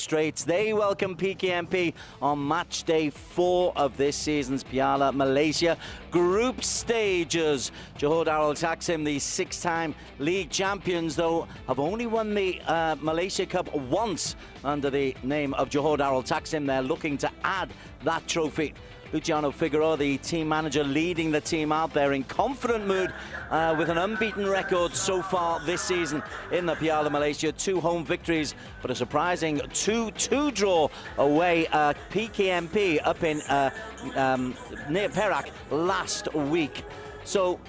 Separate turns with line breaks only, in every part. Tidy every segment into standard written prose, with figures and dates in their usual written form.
Straits. They welcome PKMP on match day 4 of this season's Piala Malaysia group stages. Johor Darul Taksim, the 6-time league champions, though, have only won the Malaysia Cup once under the name of Johor Darul Taksim. They're looking to add that trophy. Luciano Figueroa, the team manager, leading the team out there in confident mood with an unbeaten record so far this season in the Piala Malaysia. 2 home victories, but a surprising 2-2 draw away at PKMP up in near Perak last week. So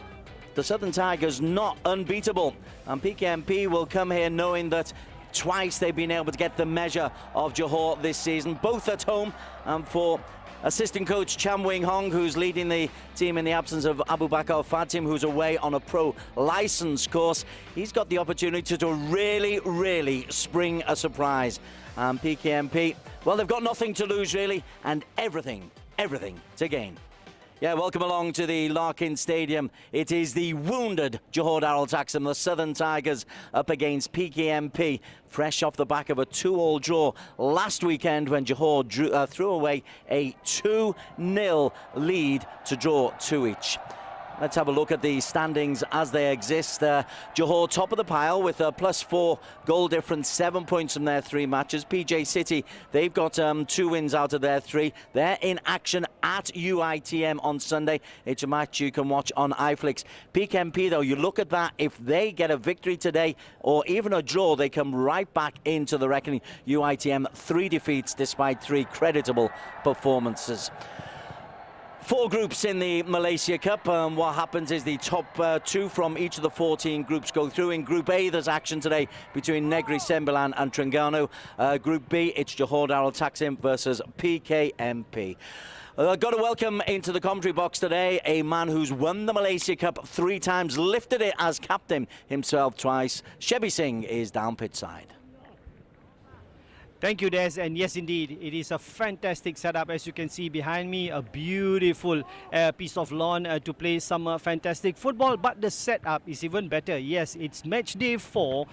the Southern Tigers not unbeatable, and PKMP will come here knowing that twice they've been able to get the measure of Johor this season, both at home, and for assistant coach Cham Wing Hong, who's leading the team in the absence of Abu Bakar Fatim, who's away on a pro license course. He's got the opportunity to really spring a surprise. And PKMP, well, they've got nothing to lose really, and everything to gain. Yeah, welcome along to the Larkin Stadium. It is the wounded Johor Darul Taksim, the Southern Tigers, up against PKMP, fresh off the back of a 2-2 draw last weekend when Johor threw away a 2-0 lead to draw 2 each. Let's have a look at the standings as they exist. Johor top of the pile with a +4 goal difference, 7 points from their 3 matches. PJ City, they've got 2 wins out of their 3. They're in action at UITM on Sunday. It's a match you can watch on iFlix. PKMP, though, you look at that, if they get a victory today or even a draw, they come right back into the reckoning. UITM, 3 defeats despite 3 creditable performances. 4 groups in the Malaysia Cup. What happens is the top 2 from each of the 14 groups go through. In Group A, there's action today between Negri Sembilan and Terengganu. Group B, it's Johor Darul Taksim versus PKMP. I've got to welcome into the commentary box today a man who's won the Malaysia Cup 3 times, lifted it as captain himself twice. Shebi Singh is down pitch side.
Thank you, Des, and yes indeed, it is a fantastic setup. As you can see behind me, a beautiful piece of lawn to play some fantastic football, but the setup is even better. Yes, it's match day 4.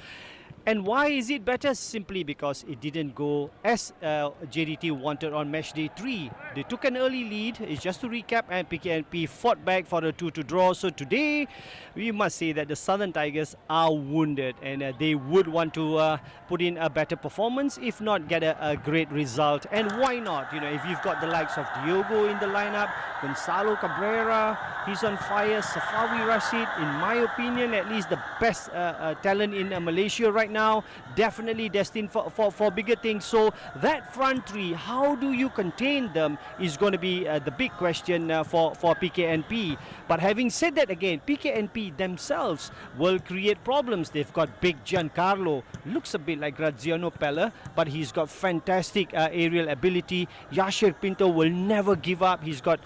And why is it better? Simply because it didn't go as JDT wanted on match day 3. They took an early lead. It's just to recap, and PKMP fought back for the 2-2 draw. So today, we must say that the Southern Tigers are wounded, and they would want to put in a better performance, if not get a great result. And why not? You know, if you've got the likes of Diogo in the lineup, Gonzalo Cabrera, he's on fire. Safawi Rashid, in my opinion, at least the best talent in Malaysia right now, definitely destined for bigger things. So that front 3, how do you contain them is going to be the big question for PKMP. But having said that, again, PKMP themselves will create problems. They've got big Giancarlo, looks a bit like Graziano Pella, but he's got fantastic aerial ability. Yashir Pinto will never give up. He's got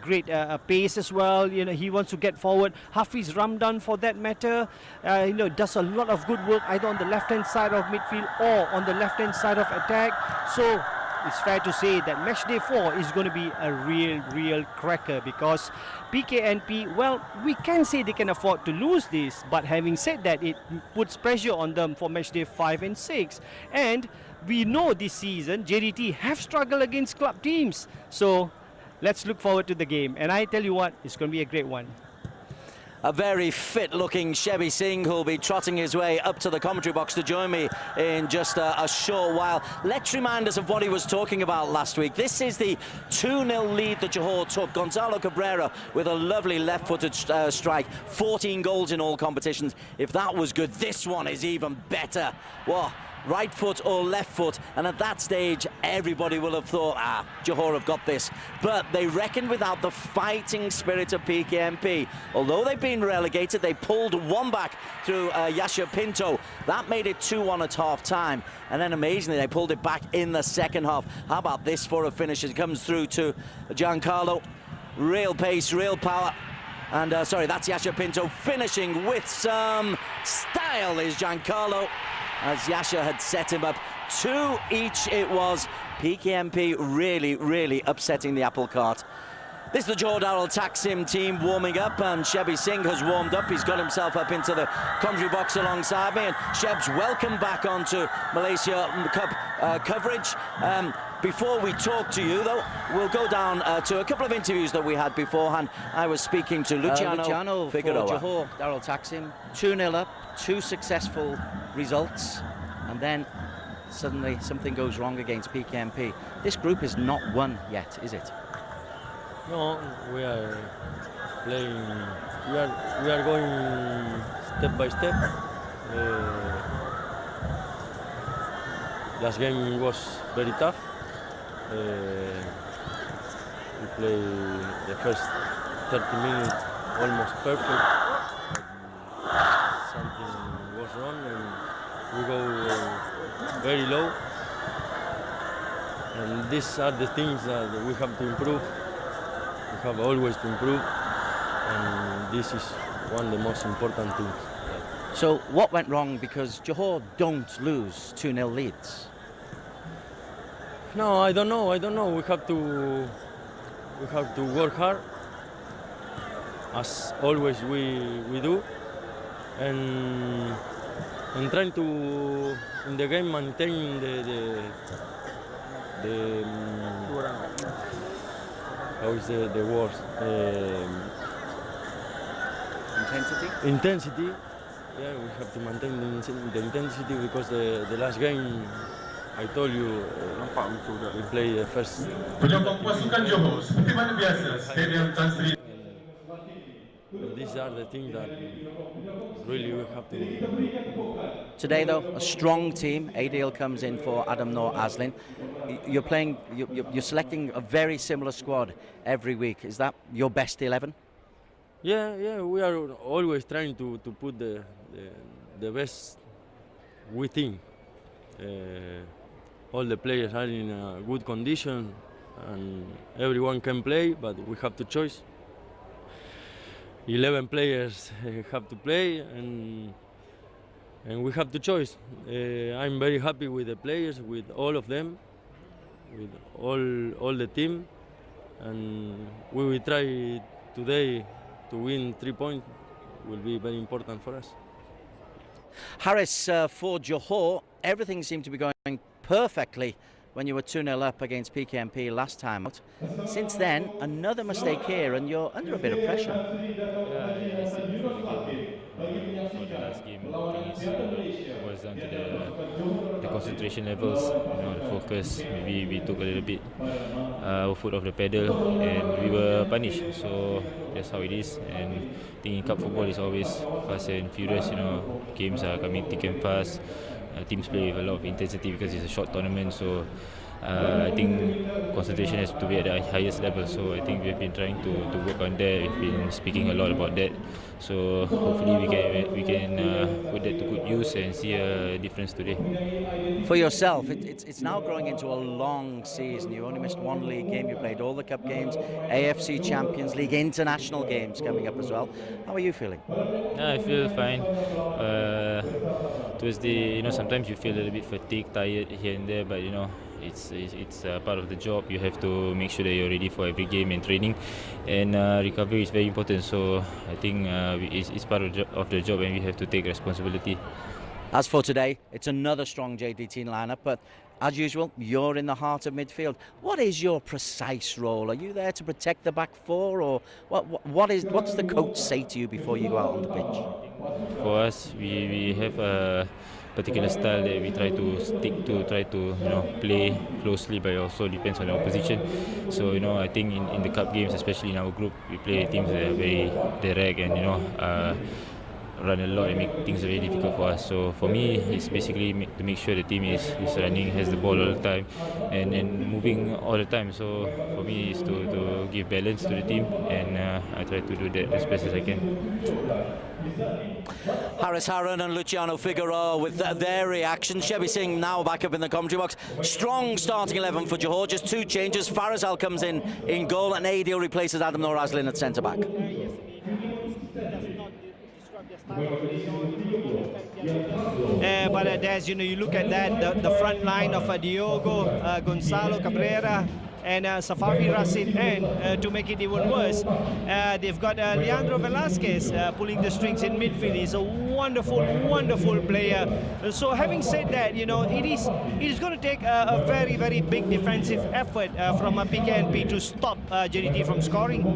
great pace as well. You know, he wants to get forward. Hafiz Ramdan, for that matter, you know, does a lot of good work either on the left-hand side of midfield or on the left-hand side of attack. So it's fair to say that match day 4 is going to be a real cracker, because PKMP, well, we can say they can afford to lose this, but having said that, it puts pressure on them for match day 5 and 6. And we know this season JDT have struggled against club teams. So let's look forward to the game. And I tell you what, it's going to be a great one.
A very fit-looking Shebi Singh, who'll be trotting his way up to the commentary box to join me in just a short while. Let's remind us of what he was talking about last week. This is the 2-0 lead that Johor took. Gonzalo Cabrera with a lovely left-footed strike. 14 goals in all competitions. If that was good, this one is even better. Whoa. Right foot or left foot, and at that stage everybody will have thought, Johor have got this. But they reckoned without the fighting spirit of PKMP. Although they've been relegated, they pulled one back through Yashir Pinto. That made it 2-1 at half-time, and then amazingly they pulled it back in the second half. How about this for a finish? It comes through to Giancarlo. Real pace, real power. And sorry, that's Yashir Pinto finishing with some style is Giancarlo, as Yashir had set him up. 2 each it was. PKMP really upsetting the apple cart. This is the Johor Darul Taksim team warming up, and Shebi Singh has warmed up. He's got himself up into the commentary box alongside me, and Sheb's welcome back onto Malaysia Cup coverage. Before we talk to you, though, we'll go down to a couple of interviews that we had beforehand. I was speaking to Luciano Figueroa. Johor Darul Taksim, 2-0 up, 2 successful results, and then suddenly something goes wrong against PKMP. This group is not won yet, is it?
No, we are playing. We are going step by step. Last game was very tough. We play the first 30 minutes almost perfect. Something was wrong and we go very low. And these are the things that we have to improve. We have always to improve, and this is one of the most important things.
So what went wrong? Because Johor don't lose 2-0 leads.
No, I don't know. We have to work hard, as always we do, and trying to in the game maintain the how is the word? Intensity. Yeah, we have to maintain the intensity because the last game, I told you, we play the first. These are the things that really we have to do.
Today, though, a strong team. Adil comes in for Adam Noor Azlin. You're selecting a very similar squad every week. Is that your best 11?
Yeah. We are always trying to put the best we think. All the players are in a good condition, and everyone can play, but we have to choose. 11 players have to play, and we have to choose. I'm very happy with the players, with all of them, with all the team, and we will try today to win 3 points. Will be very important for us.
Harris, for Johor, everything seemed to be going perfectly when you were 2-0 up against PKMP last time out. Since then, another mistake here, and you're under a bit of pressure.
Yeah, I think for the last game, it was down to the concentration levels, the focus. Maybe we took a little bit our foot off the pedal, and we were punished. So that's how it is. And I think in cup football is always fast and furious. Games are coming thick and fast. Teams play with a lot of intensity because it's a short tournament, so I think concentration has to be at the highest level. So I think we've been trying to work on that. We've been speaking a lot about that. So hopefully we can put that to good use and see a difference today.
For yourself, it's now growing into a long season. You only missed 1 league game. You played all the cup games, AFC Champions League, international games coming up as well. How are you feeling?
I feel fine. Towards the, sometimes you feel a little bit fatigued, tired here and there, but it's part of the job. You have to make sure that you're ready for every game and training, and recovery is very important. So I think it's part of the job, and we have to take responsibility.
As for today, it's another strong JDT lineup, but as usual, you're in the heart of midfield. What is your precise role? Are you there to protect the back four, or what does the coach say to you before you go out on the pitch?
For us, we have a particular style that we try to stick to, play closely, but it also depends on the opposition. So I think in the cup games, especially in our group, we play teams that are very direct and run a lot and make things very difficult for us. So for me, it's basically to make sure the team is running, has the ball all the time, and moving all the time. So for me, it's to give balance to the team, and I try to do that as best as I can.
Harris Harron and Luciano Figueroa with their reactions. Shebi Singh now back up in the commentary box. Strong starting 11 for Johor, just 2 changes. Farazal comes in goal, and Adil replaces Adam Noor Azlin at centre back.
But as you look at that, the front line of Diogo, Gonzalo Cabrera, and Safavi Rashid, and to make it even worse, they've got Leandro Velasquez pulling the strings in midfield. He's a wonderful, wonderful player. So having said that, you know, it is going to take a very, very big defensive effort from PKNP to stop JDT from scoring.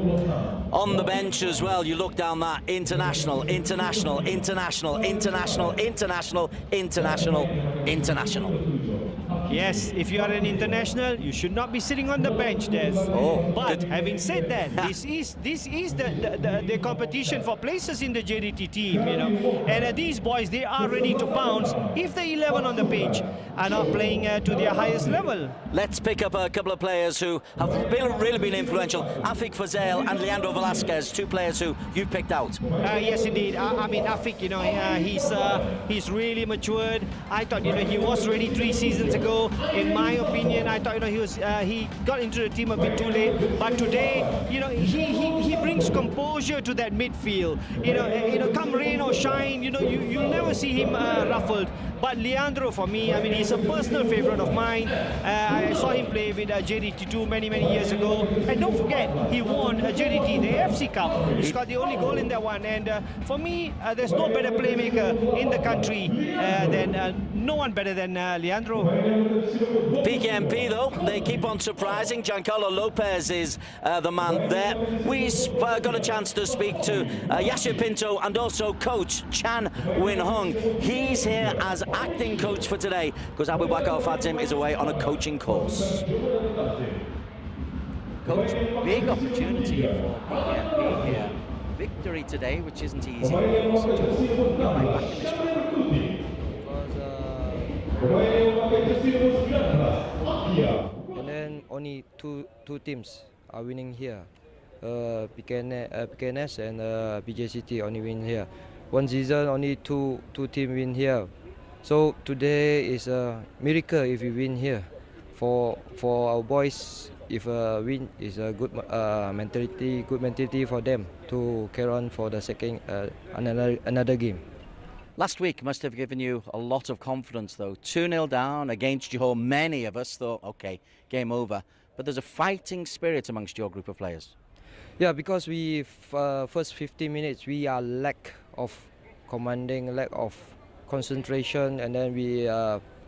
On the bench as well, you look down that international.
Yes, if you are an international, you should not be sitting on the bench, Des. But having said that, this is the competition for places in the JDT team, you know. And these boys, they are ready to pounce if the 11 on the pitch are not playing to their highest level.
Let's pick up a couple of players who have really been influential. Afik Fazel and Leandro Velasquez, two players who you picked out.
Yes, indeed. I mean, Afik, you know, he's really matured. I thought, you know, he was ready 3 seasons ago. In my opinion, I thought, you know, he got into the team a bit too late. But today, you know, he brings composure to that midfield. You know, come rain or shine, you know, you'll never see him ruffled. But Leandro, for me, I mean, he's a personal favourite of mine. I saw him play with JDT2 many years ago. And don't forget, he won JDT, the AFC Cup. He scored the only goal in that one. And for me, there's no better playmaker in the country than no one better than Leandro.
PKNP, though, they keep on surprising. Giancarlo Lopez is the man there. We've got a chance to speak to Yashir Pinto and also coach Chan Win Hung. He's here as acting coach for today because Abubakar Fatim is away on a coaching course. Coach, big opportunity for PKNP here. Victory today, which isn't easy.
And then only two teams are winning here. PKNS and PJCT only win here. One season only two teams win here. So today is a miracle if we win here. For our boys, if a win is a good mentality for them to carry on for the second another game.
Last week must have given you a lot of confidence, though. 2-0 down against Johor. Many of us thought, OK, game over. But there's a fighting spirit amongst your group of players.
Yeah, because we first 15 minutes, we are lack of commanding, lack of concentration, and then we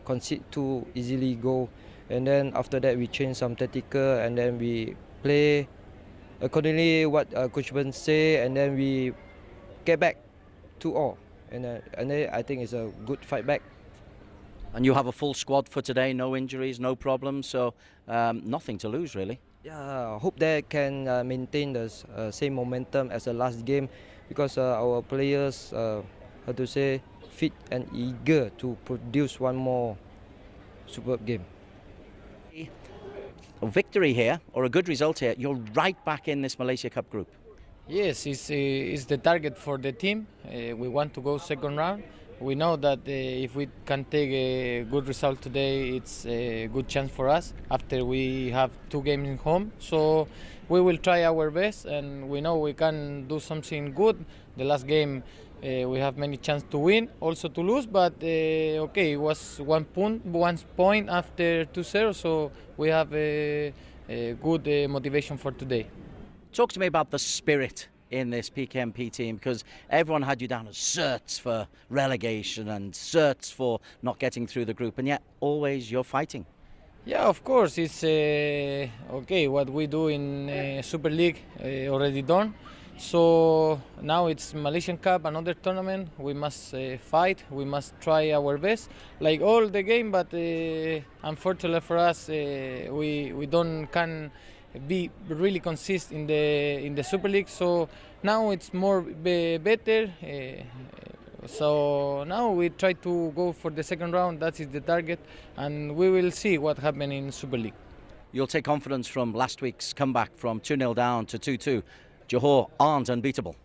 concede too easily goal. And then after that, we change some tactical, and then we play accordingly what Coach Ben say, and then we get back 2-2. And then I think it's a good fight back.
And you have a full squad for today, no injuries, no problems, so nothing to lose, really.
Yeah, I hope they can maintain the same momentum as the last game because our players, how to say, fit and eager to produce one more superb game.
A victory here, or a good result here, you're right back in this Malaysia Cup group.
Yes, it's the target for the team. We want to go second round. We know that if we can take a good result today, it's a good chance for us after we have 2 games in home. So we will try our best, and we know we can do something good. The last game we have many chances to win, also to lose, but okay, it was 1 point after 2-0, so we have a good motivation for today.
Talk to me about the spirit in this PKNP team, because everyone had you down as certs for relegation and certs for not getting through the group, and yet always you're fighting.
Yeah, of course, it's okay, what we do in Super League already done. So now it's Malaysian Cup, another tournament. We must fight, we must try our best, like all the game, but unfortunately for us, we don't can be really consistent in the Super League. So now it's more better. So now we try to go for the second round. That is the target, and we will see what happens in Super League.
You'll take confidence from last week's comeback from 2-0 down to 2-2. Johor aren't unbeatable.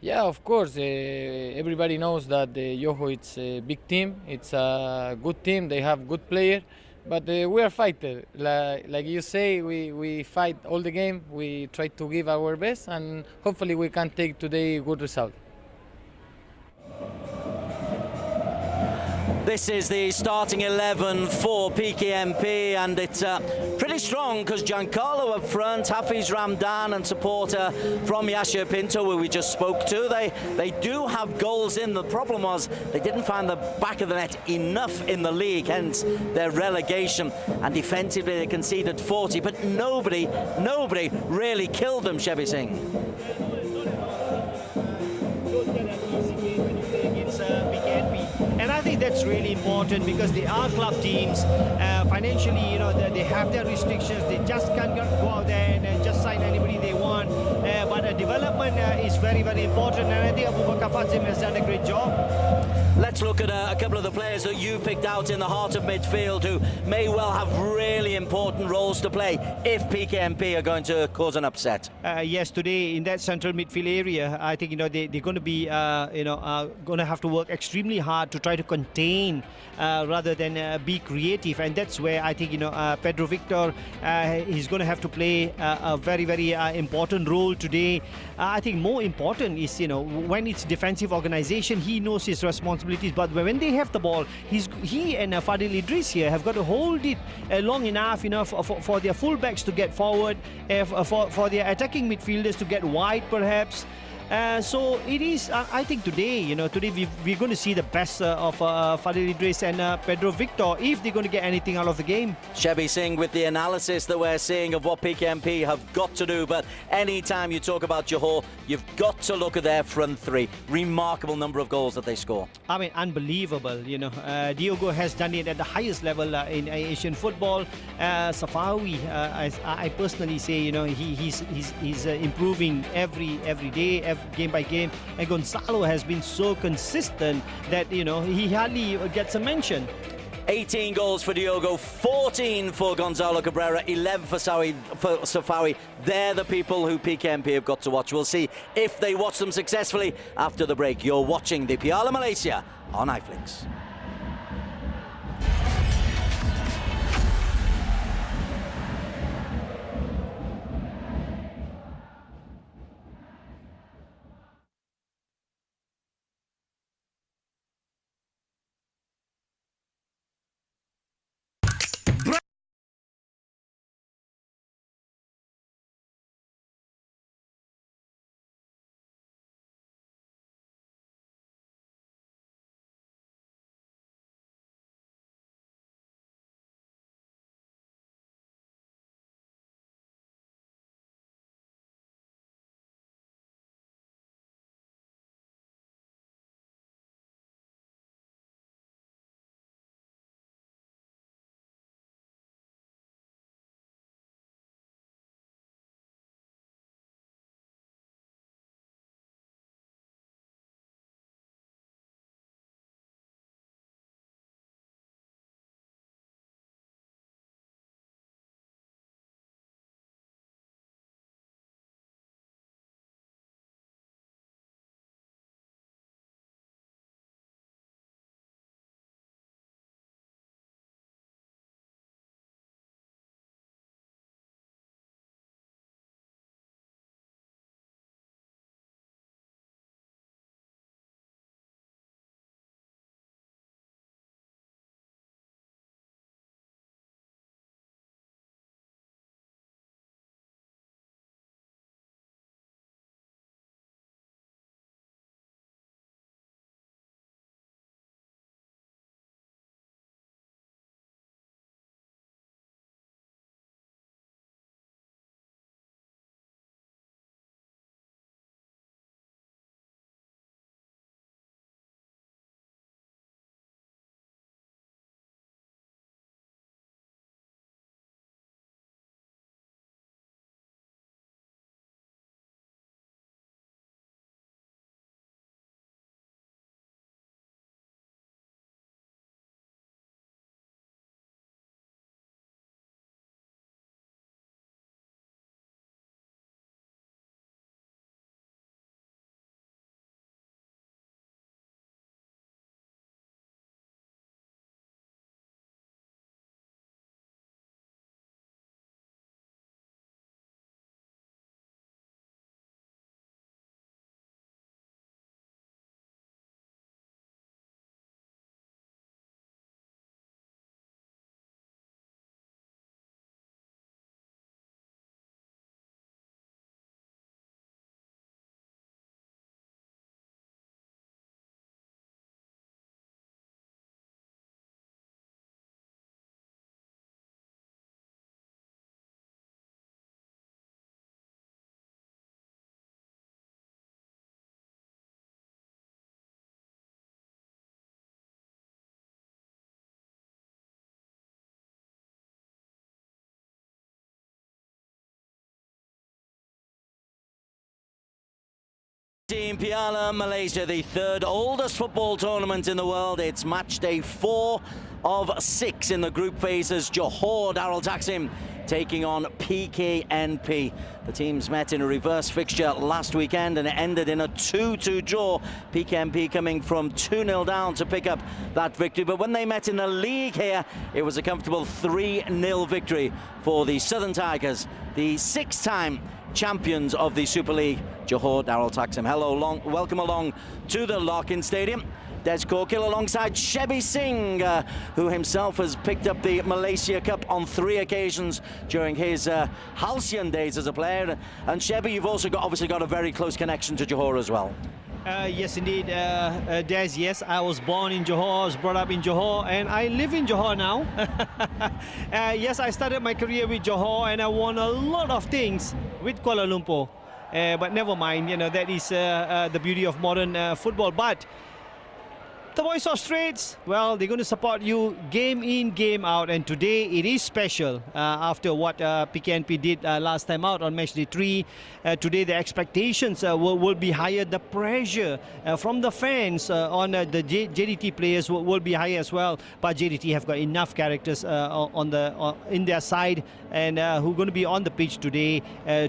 Yeah, of course. Everybody knows that Johor is a big team. It's a good team. They have good players. But we are fighters. Like you say, we fight all the game. We try to give our best, and hopefully we can take today a good result.
This is the starting 11 for PKMP, and it's pretty strong because Giancarlo up front, Hafiz Ramdan and supporter from Yashir Pinto, who we just spoke to. They do have goals in. The problem was they didn't find the back of the net enough in the league, hence their relegation. And defensively they conceded 40, but nobody really killed them, Shebi Singh.
And I think that's really important because they are club teams. Financially, you know, they have their restrictions. They just can't go out there and just sign anybody they want. But development is very, very important. And I think Abubakar Fazim has done a great job.
Let's look at a couple of the players that you picked out in the heart of midfield who may well have really important roles to play if PKMP are going to cause an upset.
Yes, today in that central midfield area, I think, you know, they're going to be, going to have to work extremely hard to try to contain rather than be creative. And that's where I think, you know, Pedro Victor, he's going to have to play a very, very important role today. I think more important is, you know, when it's defensive organization, he knows his responsibilities. But when they have the ball, he and Fadil Idris here have got to hold it long enough, you know, for their fullbacks to get forward, for their attacking midfielders to get wide, perhaps. So it is, I think today, you know, we're going to see the best of Fadil Idris and Pedro Victor if they're going to get anything out of the game.
Shebi Singh with the analysis that we're seeing of what PKMP have got to do. But anytime you talk about Johor, you've got to look at their front three. Remarkable number of goals that they score.
I mean, unbelievable, you know. Diogo has done it at the highest level in Asian football. Safawi, I personally say, you know, he's improving every day, game by game, and Gonzalo has been so consistent that, you know, he hardly gets a mention.
18 goals for Diogo, 14 for Gonzalo Cabrera, 11 for Safawi. They're the people who PKMP have got to watch. We'll see if they watch them successfully after the break. You're watching the Piala Malaysia on iFlix. Team Piala Malaysia, the third oldest football tournament in the world. It's match day 4 of 6 in the group phases. Johor Darul Taksim taking on PKNP. The teams met in a reverse fixture last weekend and it ended in a 2-2 draw. PKNP coming from 2-0 down to pick up that victory. But when they met in the league here, it was a comfortable 3-0 victory for the Southern Tigers, the 6-time champions of the Super League, Johor Darul Taksim. Welcome along to the Larkin Stadium. Des Corkill alongside Shebi Singh, who himself has picked up the Malaysia Cup on 3 occasions during his halcyon days as a player. And Shebi, you've also obviously got a very close connection to Johor as well.
Yes, indeed, Des. Yes, I was born in Johor, I was brought up in Johor, and I live in Johor now. Yes, I started my career with Johor, and I won a lot of things with Kuala Lumpur. But never mind, you know, that is the beauty of modern football. But the Voice of Straits, well, they're going to support you game in, game out, and today it is special after what PKNP did last time out on match day 3. Today the expectations will be higher. The pressure from the fans on the JDT players will be higher as well. But JDT have got enough characters in their side and who are going to be on the pitch today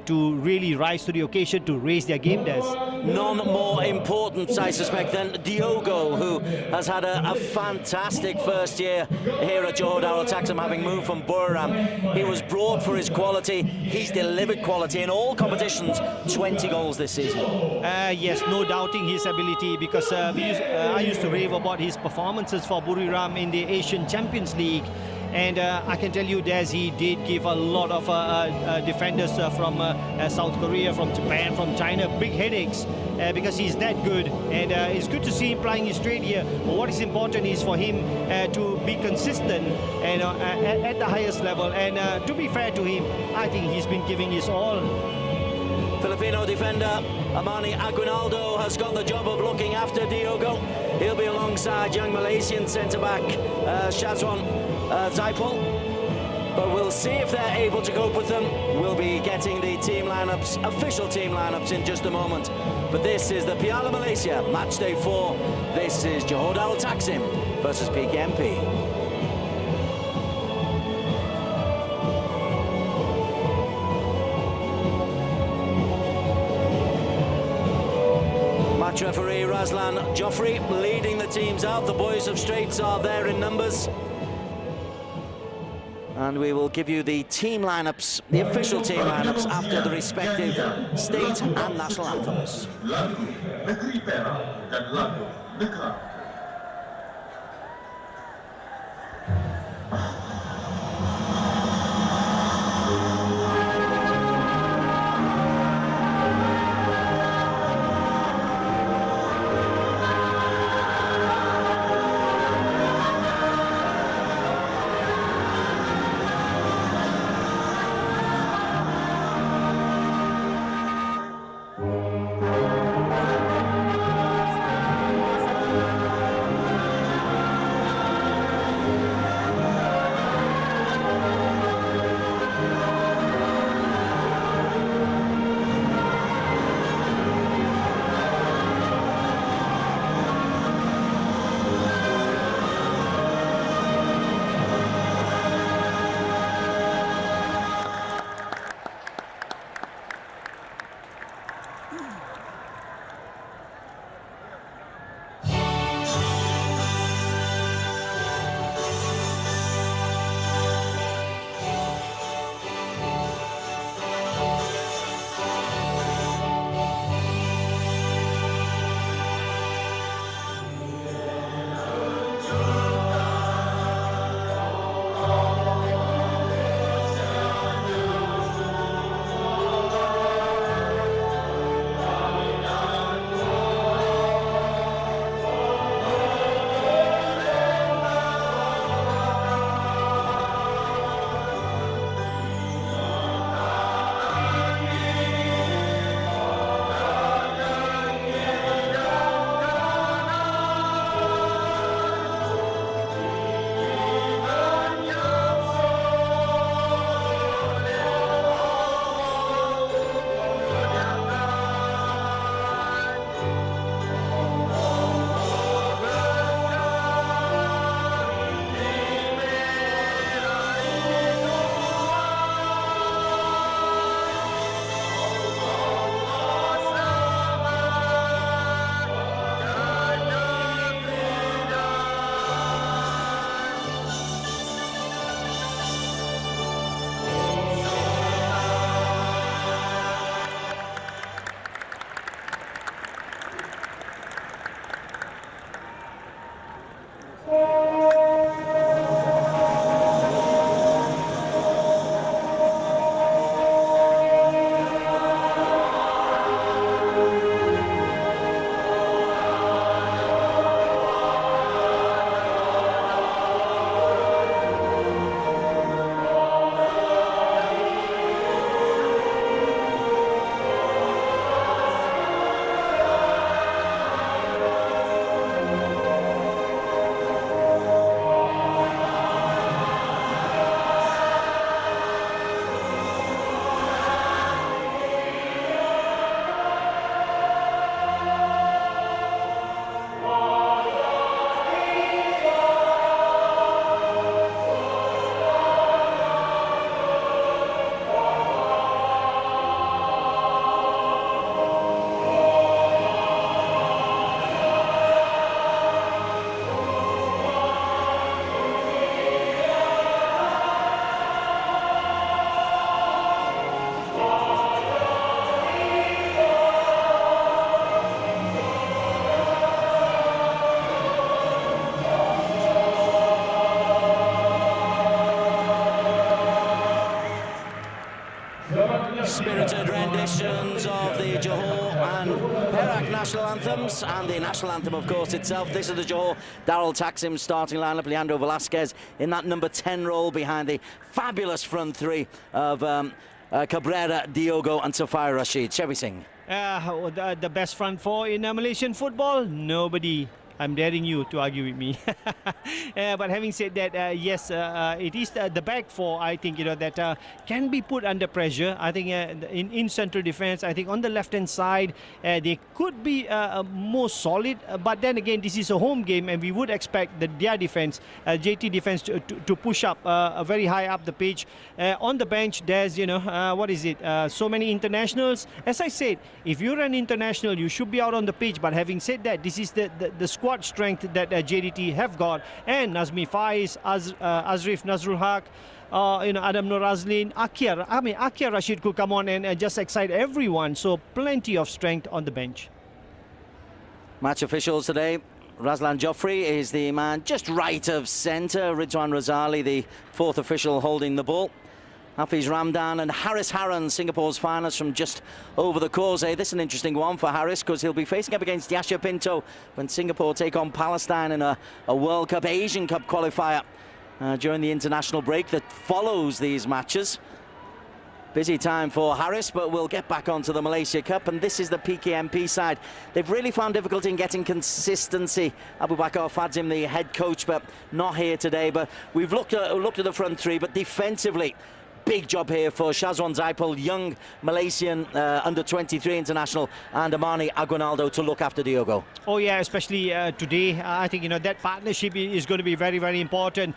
to really rise to the occasion, to raise their game, Des.
None more important, I suspect, than Diogo, who has had a fantastic first year here at Johor Darul Taksim, having moved from Buriram. He was brought for his quality. He's delivered quality in all competitions. 20 goals this season.
Yes, no doubting his ability, because I used to rave about his performances for Buriram in the Asian Champions League. And I can tell you, Des, he did give a lot of defenders from South Korea, from Japan, from China big headaches because he's that good. And it's good to see him playing straight here. But what is important is for him to be consistent and at the highest level. And to be fair to him, I think he's been giving his all.
Filipino defender Amani Aguinaldo has got the job of looking after Diogo. He'll be alongside young Malaysian centre-back Shazwan Zaipul. But we'll see if they're able to cope with them. We'll be getting the team lineups, official team lineups, in just a moment. But this is the Piala Malaysia match day 4. This is Johor Darul Taksim versus PKNP. Match referee Razlan Joffrey leading the teams out. The Boys of Straits are there in numbers. And we will give you the team lineups, the official team lineups, after the respective state and national anthems. spirited renditions of the Johor and Perak national anthems, and the national anthem, of course, itself. This is the Johor Darul Taksim starting lineup. Leandro Velasquez in that number 10 role behind the fabulous front three of Cabrera, Diogo and Safai Rashid. Shall we sing?
The best front four in Malaysian football? Nobody. I'm daring you to argue with me. But having said that, yes, it is the back four, I think, that can be put under pressure. I think in central defence, I think on the left-hand side, they could be more solid. But then again, this is a home game, and we would expect their defence, JT defence, to push up very high up the pitch. On the bench, there's, so many internationals. As I said, if you're an international, you should be out on the pitch. But having said that, this is the squad strength that JDT have got, and Nazmi Faiz, Azrif Nazrul Haq, Adam Norazlin, Akia Rashid could come on and just excite everyone. So plenty of strength on the bench.
Match officials today. Razlan Joffrey is the man just right of centre. Ridwan Razali, the fourth official, holding the ball. Hafiz Ramdan and Haris Haran, Singapore's finest from just over the causeway. This is an interesting one for Haris, because he'll be facing up against Yasha Pinto when Singapore take on Palestine in a World Cup, Asian Cup qualifier during the international break that follows these matches. Busy time for Haris, but we'll get back onto the Malaysia Cup, and this is the PKMP side. They've really found difficulty in getting consistency. Abu Bakar Fadzim, the head coach, but not here today. But we've looked at the front three, but defensively, big job here for Shazwan Zaipul, young Malaysian under-23 international, and Amani Aguinaldo to look after Diogo.
Oh yeah, especially today. I think that partnership is going to be very, very important.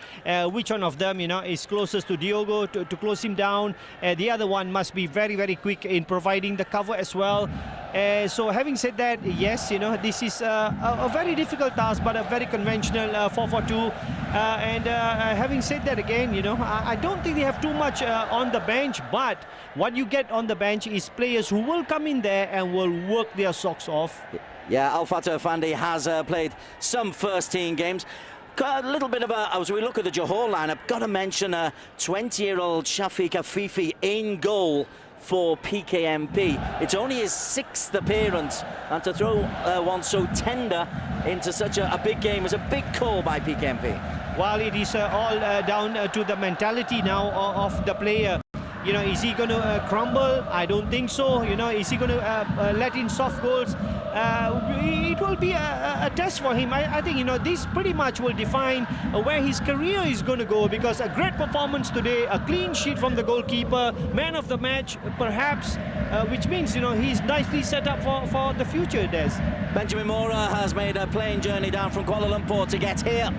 Which one of them is closest to Diogo to close him down? The other one must be very, very quick in providing the cover as well. So having said that, yes, this is a very difficult task, but a very conventional 4-4-2. And having said that again, I don't think they have too much on the bench, but what you get on the bench is players who will come in there and will work their socks off.
Yeah, Al Fatah Fandi has played some first-team games. Got a little bit of as we look at the Johor lineup, got to mention a 20-year-old Shafiq Afifi in goal for PKMP. It's only his 6th appearance, and to throw one so tender into such a big game was a big call by PKMP.
Well, it is all down to the mentality now of the player. Is he going to crumble? I don't think so. Is he going to let in soft goals? It will be a test for him. I think, this pretty much will define where his career is going to go, because a great performance today, a clean sheet from the goalkeeper, man of the match, perhaps, which means, he's nicely set up for the future, Des.
Benjamin Mora has made a plane journey down from Kuala Lumpur to get here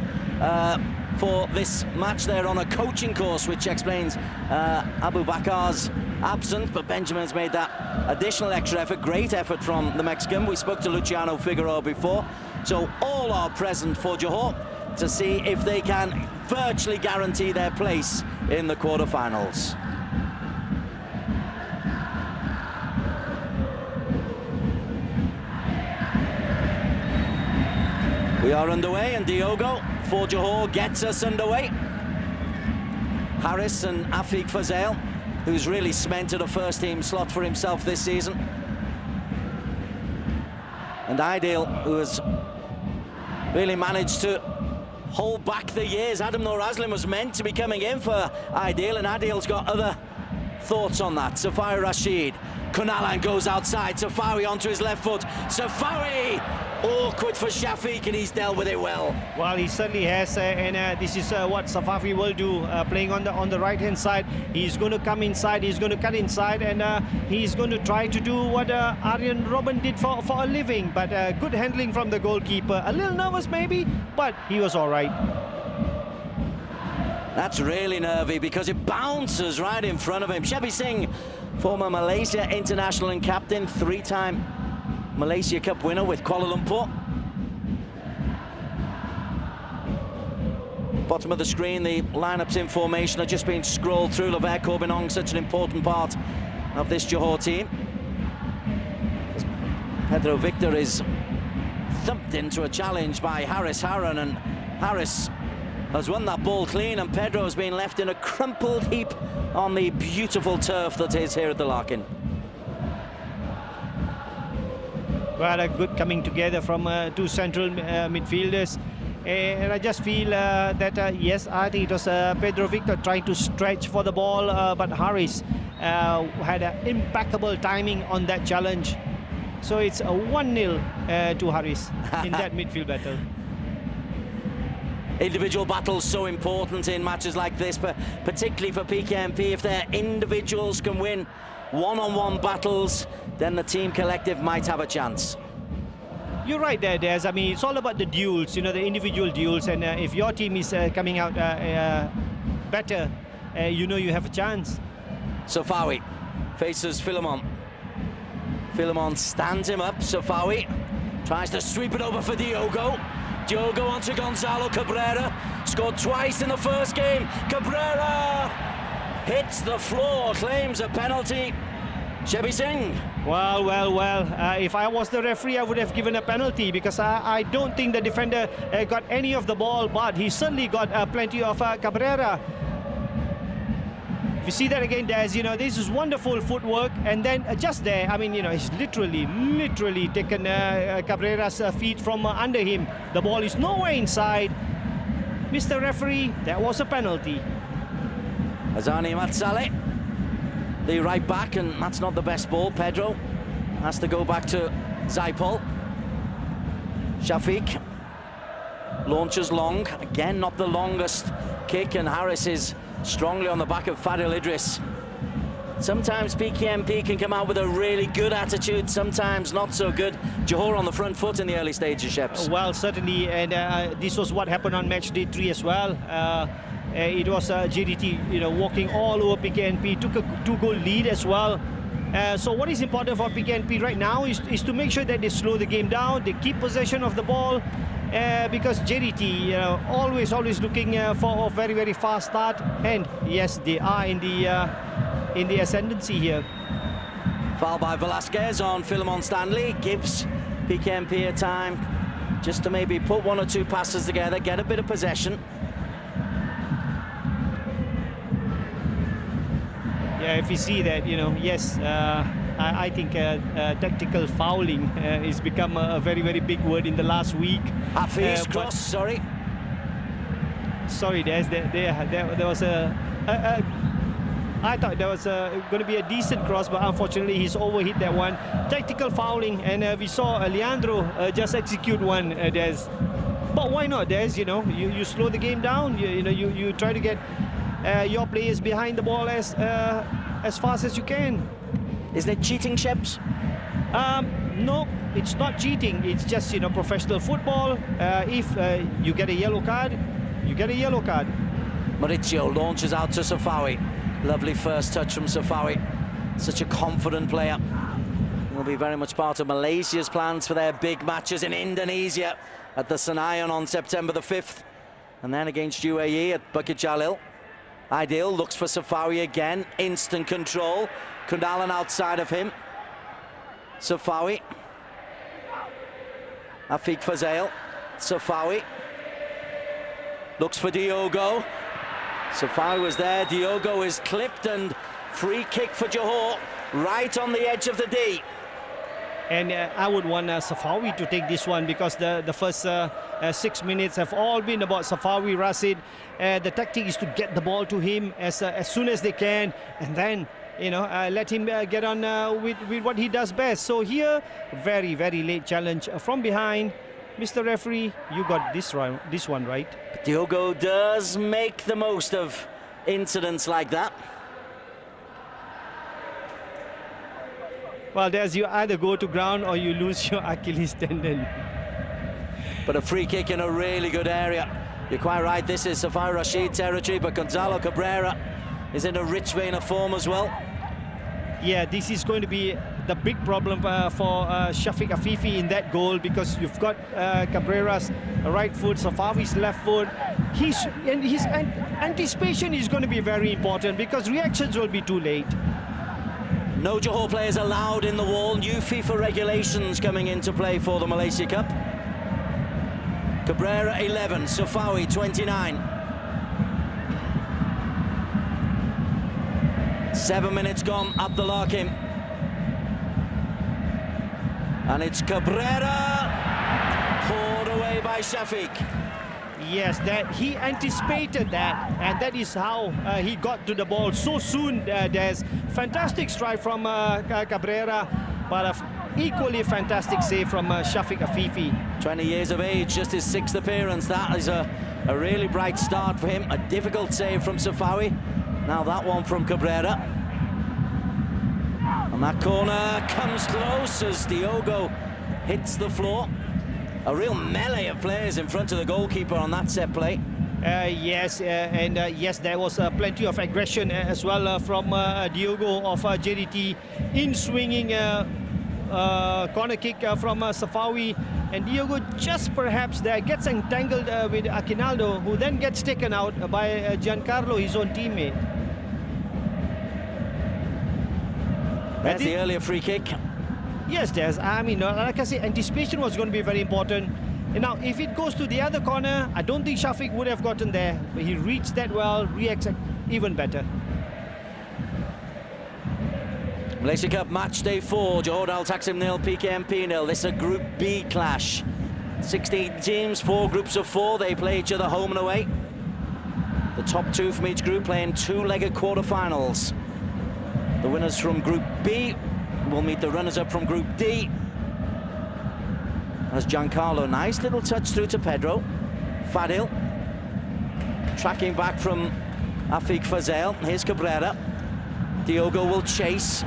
for this match. They're on a coaching course, which explains Abu Bakar's absence, but Benjamin's made that additional extra effort. Great effort from the Mexican. We spoke to Luciano Figueroa before, so all are present for Johor to see if they can virtually guarantee their place in the quarterfinals. We are underway, and Diogo for Johor gets us underway. Haris and Afiq Fazail, who's really cemented a first-team slot for himself this season. And Aidil, who has really managed to hold back the years. Adam Norazlin was meant to be coming in for Aidil, and Aidil's got other thoughts on that. Safai Rashid. Kunalan goes outside. Safawi onto his left foot. Safawi! Awkward for Shafiq, and he's dealt with it well.
Well, he certainly has, and this is what Safawi will do, playing on the right-hand side. He's going to come inside, he's going to cut inside, and he's going to try to do what Aryan Robben did for a living. But good handling from the goalkeeper. A little nervous maybe, but he was all right.
That's really nervy, because it bounces right in front of him. Shebi Singh, former Malaysia international and captain, 3-time Malaysia Cup winner with Kuala Lumpur. Bottom of the screen, the lineups in formation are just being scrolled through. Lavere Corbinong, such an important part of this Johor team. Pedro Victor is thumped into a challenge by Haris Haran, and Haris has won that ball clean, and Pedro has been left in a crumpled heap on the beautiful turf that is here at the Larkin.
Well, a good coming together from two central midfielders. And I just feel that, yes, I think it was Pedro Victor trying to stretch for the ball, but Harris had impeccable timing on that challenge. So it's a 1-0 to Harris in that midfield battle.
Individual battles so important in matches like this, but particularly for PKMP, if their individuals can win one-on-one battles, then the team collective might have a chance.
You're right there, Des. I mean, it's all about the duels, you know, the individual duels, and if your team is coming out better, you know you have a chance.
Safawi faces Philemon. Philemon stands him up. Safawi tries to sweep it over for Diogo. Diogo onto Gonzalo Cabrera. Scored twice in the first game. Cabrera hits the floor, claims a penalty. Shebi Singh.
Well. If I was the referee, I would have given a penalty, because I don't think the defender got any of the ball, but he certainly got plenty of Cabrera. If you see that again, Des, you know, this is wonderful footwork, and then just there, I mean, you know, he's literally taken Cabrera's feet from under him. The ball is nowhere inside. Mr. Referee, that was a penalty.
Azani Matsale, the right back, and that's not the best ball. Pedro has to go back to Zaipol. Shafiq launches long, again not the longest kick, and Harris is strongly on the back of Fadil Idris. Sometimes PKMP can come out with a really good attitude, sometimes not so good. Johor on the front foot in the early stages, Sheps.
Well, certainly, and this was what happened on match day 3 as well. It was JDT, you know, walking all over PKMP, took a 2-goal lead as well. So what is important for PKMP right now is to make sure that they slow the game down, they keep possession of the ball, because JDT, you know, always looking for a very, very fast start, and yes, they are in the ascendancy here.
Foul by Velasquez on Philemon Stanley gives PKMP a time just to maybe put 1 or 2 passes together, get a bit of possession.
Yeah, if you see that, you know, yes, I think tactical fouling has become a very, very big word in the last week.
Hafiz cross, sorry.
Sorry, there was I thought there was going to be a decent cross, but unfortunately he's overhit that one. Tactical fouling, and we saw Leandro just execute one, Des. But why not, Des? You know, you slow the game down. You try to get your players behind the ball as fast as you can.
Isn't it cheating, Sheps?
No, it's not cheating. It's just, you know, professional football. If you get a yellow card, you get a yellow card.
Mauricio launches out to Safawi. Lovely first touch from Safawi. Such a confident player. Will be very much part of Malaysia's plans for their big matches in Indonesia at the Senayan on September the 5th. And then against UAE at Bukit Jalil. Ideal looks for Safawi again. Instant control. Kundalan outside of him. Safawi. Afiq Fazail. Safawi. Looks for Diogo. Safawi was there. Diogo is clipped, and free kick for Johor. Right on the edge of the D.
And I would want Safawi to take this one, because the first 6 minutes have all been about Safawi Rashid. The tactic is to get the ball to him as soon as they can, and then, you know, let him get on with what he does best. So here, very, very late challenge from behind. Mr. Referee, you got this one right.
Diogo does make the most of incidents like that.
Well, there's, you either go to ground or you lose your Achilles tendon.
But a free kick in a really good area. You're quite right, this is Safawi Rashid territory, but Gonzalo Cabrera is in a rich vein of form as well.
Yeah, this is going to be the big problem for Shafiq Afifi in that goal, because you've got Cabrera's right foot, Safawi's left foot. His anticipation is going to be very important, because reactions will be too late.
No Johor players allowed in the wall. New FIFA regulations coming into play for the Malaysia Cup. Cabrera 11, Safawi 29. 7 minutes gone up the Larkin. And it's Cabrera, poured away by Shafiq.
Yes, that he anticipated that, and that is how he got to the ball so soon. There's fantastic strike from Cabrera, but an equally fantastic save from Shafiq Afifi.
20 years of age, just his 6th appearance. That is a really bright start for him. A difficult save from Safawi. Now that one from Cabrera. And that corner comes close as Diogo hits the floor. A real melee of players in front of the goalkeeper on that set play.
Yes, yes, there was plenty of aggression as well from Diogo of JDT in swinging corner kick from Safawi, and Diogo just perhaps there gets entangled with Akinaldo, who then gets taken out by Giancarlo, his own teammate.
That's the earlier free kick.
Yes, there's. I mean, like I said, anticipation was going to be very important. And now, if it goes to the other corner, I don't think Shafiq would have gotten there. But he reads that well, reacts even better.
Malaysia Cup match day 4, Johor Darul Taksim 0, PKMP 0. This is a Group B clash. 16 teams, 4 groups of 4. They play each other home and away. The top 2 from each group playing 2-legged quarter-finals. The winners from Group B will meet the runners-up from Group D. As Giancarlo, nice little touch through to Pedro. Fadil tracking back from Afiq Fazel. Here's Cabrera. Diogo will chase.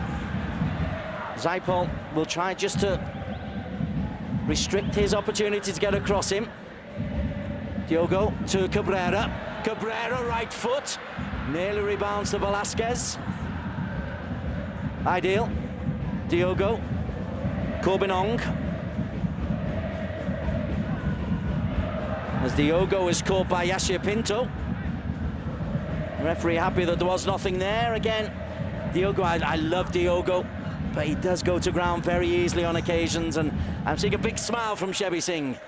Zaipol will try just to restrict his opportunity to get across him. Diogo to Cabrera. Cabrera, right foot. Nearly rebounds to Velasquez. Ideal. Diogo. Corbinong. As Diogo is caught by Yashir Pinto. The referee happy that there was nothing there. Again, Diogo, I love Diogo, but he does go to ground very easily on occasions, and I'm seeing a big smile from Shebi Singh.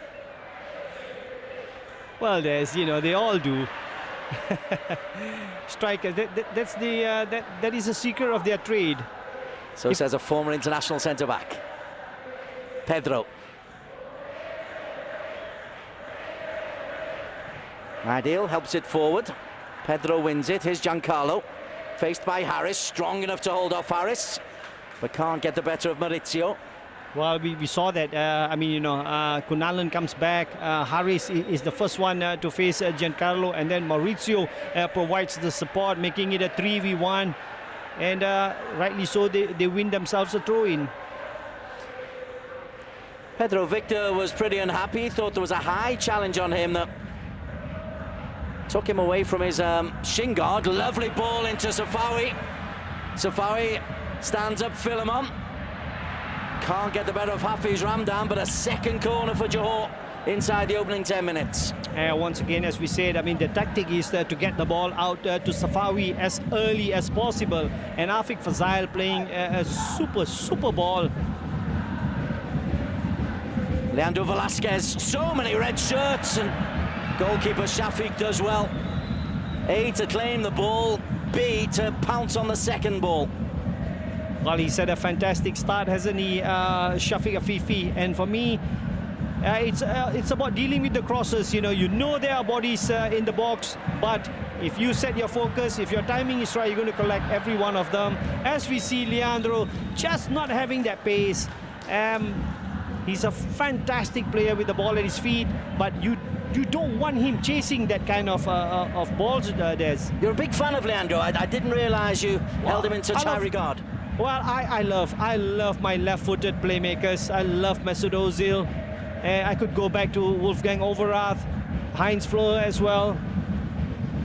Well, there's, you know, they all do. Strikers, that is a secret of their trade.
So says a former international centre-back. Pedro. Ideal helps it forward. Pedro wins it. Here's Giancarlo. Faced by Harris. Strong enough to hold off Harris, but can't get the better of Maurizio.
Well, we saw that. I mean, you know, Kunalan comes back. Harris is the first one to face Giancarlo, and then Maurizio provides the support, making it a 3v1. And rightly so, they win themselves a throw-in.
Pedro Victor was pretty unhappy. Thought there was a high challenge on him that took him away from his shin guard. Lovely ball into Safawi. Safawi stands up Philemon. Can't get the better of Hafiz Ramdan, but a second corner for Johor inside the opening 10 minutes.
Once again, as we said, I mean, the tactic is to get the ball out to Safawi as early as possible. And Afiq Fazail playing a super ball.
Leandro Velasquez, so many red shirts, and goalkeeper Shafiq does well. A, to claim the ball, B, to pounce on the second ball.
Well, he's had a fantastic start, hasn't he, Shafiq Afifi? And for me, it's about dealing with the crosses. You know there are bodies in the box, but if you set your focus, if your timing is right, you're going to collect every one of them. As we see Leandro just not having that pace. He's a fantastic player with the ball at his feet, but you don't want him chasing that kind of balls.
You're a big fan of Leandro. I didn't realise you held him in such high regard.
Well, I love my left-footed playmakers. I love Mesut Ozil. I could go back to Wolfgang Overath, Heinz Flohr as well.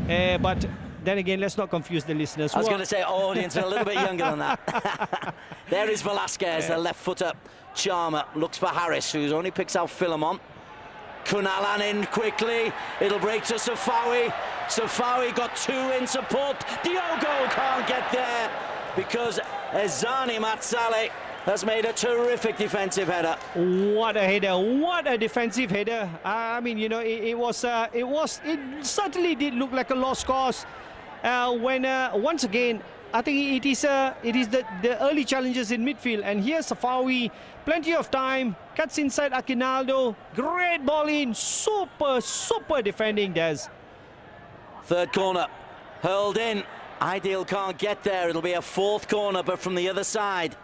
But then again, let's not confuse the listeners.
I was going to say audience a little bit younger than that. There is Velasquez, the left-footer charmer. Looks for Harris, who only picks out Philemon. Kunalan in quickly. It'll break to Safawi. Safawi got 2 in support. Diogo can't get there because Ezani Matsale has made a terrific defensive header.
What a header! What a defensive header! I mean, you know, it certainly did look like a lost cause when once again I think it is the early challenges in midfield, and here's Safawi, plenty of time, cuts inside Akinaldo, great ball in, super defending, Des.
Third corner, hurled in. Ideal can't get there. It'll be a fourth corner, but from the other side.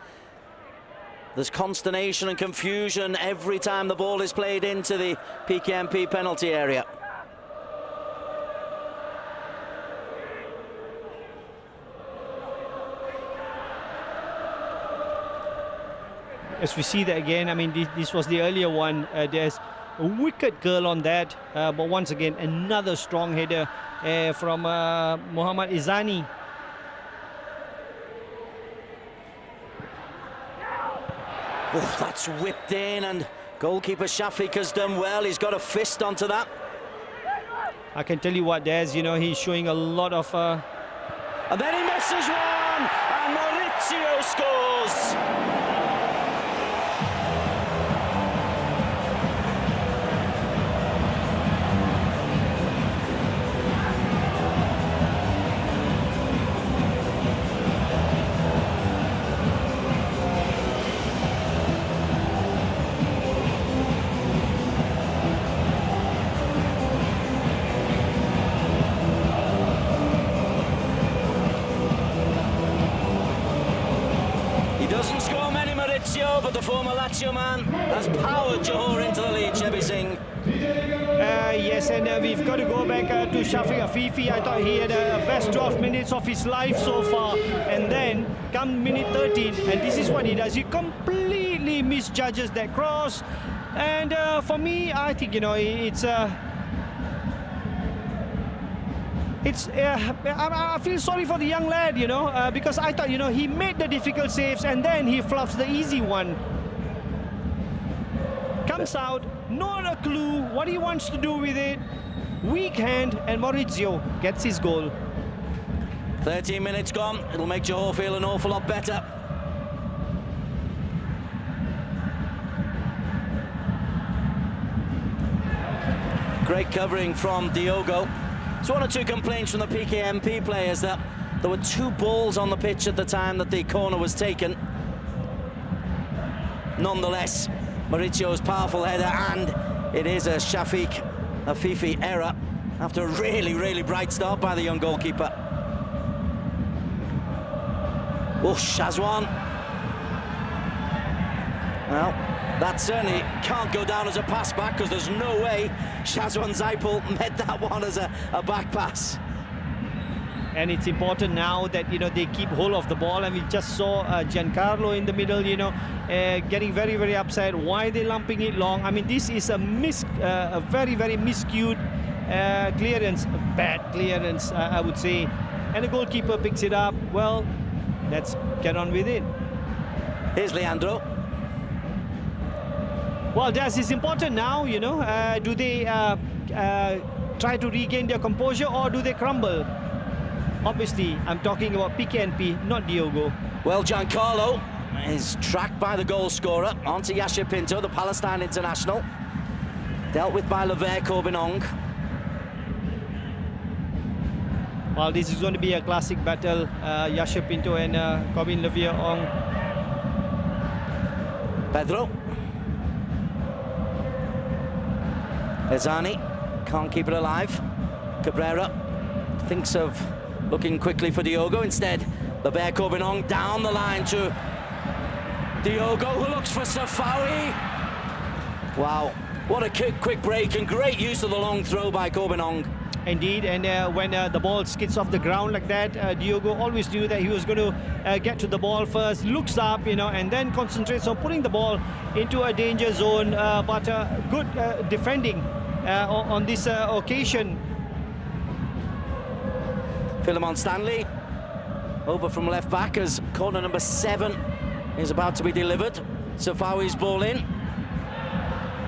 There's consternation and confusion every time the ball is played into the PKMP penalty area.
As we see that again, I mean, this was the earlier one. There's a wicked curl on that, but once again, another strong header from Mohammad Izani.
Oh, that's whipped in, and goalkeeper Shafiq has done well. He's got a fist onto that.
I can tell you what, Des, you know, he's showing a lot of...
And then he misses one, and Maurizio scores. Doesn't score many, Maurizio, but the former Lazio man has powered Johor into the lead, Chebi Singh.
Yes, and we've got to go back to Shafiq Afifi. I thought he had a best 12 minutes of his life so far, and then come minute 13, and this is what he does. He completely misjudges that cross, and for me, I think, you know, I feel sorry for the young lad, you know, because I thought, you know, he made the difficult saves and then he fluffs the easy one. Comes out, not a clue what he wants to do with it. Weak hand, and Maurizio gets his goal.
13 minutes gone. It'll make Johor feel an awful lot better. Great covering from Diogo. So one or two complaints from the PKMP players that there were two balls on the pitch at the time that the corner was taken. Nonetheless, Maurizio's powerful header, and it is a Shafiq Afifi error after a really bright start by the young goalkeeper. Oh, Shazwan. Well, that certainly can't go down as a pass back, because there's no way Shazwan Zaipul met that one as a back pass.
And it's important now that, you know, they keep hold of the ball, and we just saw Giancarlo in the middle, you know, getting very upset. Why are they lumping it long? I mean, this is a very miscued clearance, bad clearance, I would say. And the goalkeeper picks it up. Well, let's get on with it.
Here's Leandro.
Well, Des, it's important now, you know. Do they try to regain their composure, or do they crumble? Obviously, I'm talking about PKNP, not Diogo.
Well, Giancarlo is tracked by the goal scorer onto Yashir Pinto, the Palestine international. Dealt with by Lever Corbinong.
Well, this is going to be a classic battle, Yashir Pinto and Corbin Lever Ong.
Pedro. Ezani can't keep it alive. Cabrera thinks of looking quickly for Diogo. Instead, Lever Corbinong down the line to Diogo, who looks for Safawi. Wow, what a quick break, and great use of the long throw by Corbinong.
Indeed, and when the ball skids off the ground like that, Diogo always knew that he was going to get to the ball first, looks up, you know, and then concentrates on putting the ball into a danger zone, but good defending on this occasion.
Philemon Stanley over from left back as corner number 7 is about to be delivered. Safawi's ball in.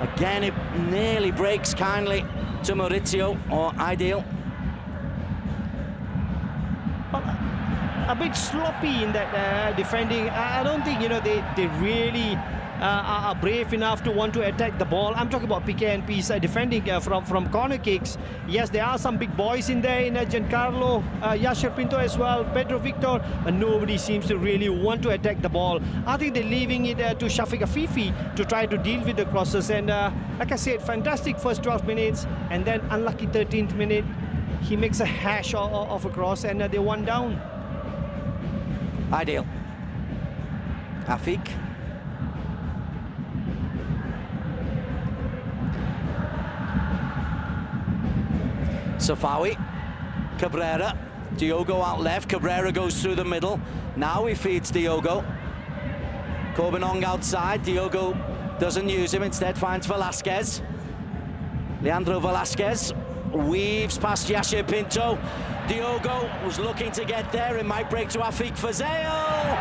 Again, it nearly breaks kindly to Maurizio, or Ideal.
a bit sloppy in that defending. I don't think, you know, they really are brave enough to want to attack the ball. I'm talking about PKNP's defending from corner kicks. Yes, there are some big boys in there, in Giancarlo, Yasser Pinto as well, Pedro Victor, but nobody seems to really want to attack the ball. I think they're leaving it to Shafiq Afifi to try to deal with the crosses. And like I said, fantastic first 12 minutes, and then unlucky 13th minute. He makes a hash of a cross, and they're one down.
Ideal. Afiq. Safawi, Cabrera, Diogo out left, Cabrera goes through the middle, now he feeds Diogo. Corbenong outside, Diogo doesn't use him, instead finds Velasquez. Leandro Velasquez weaves past Yasser Pinto. Diogo was looking to get there, it might break to Afiq Fazale.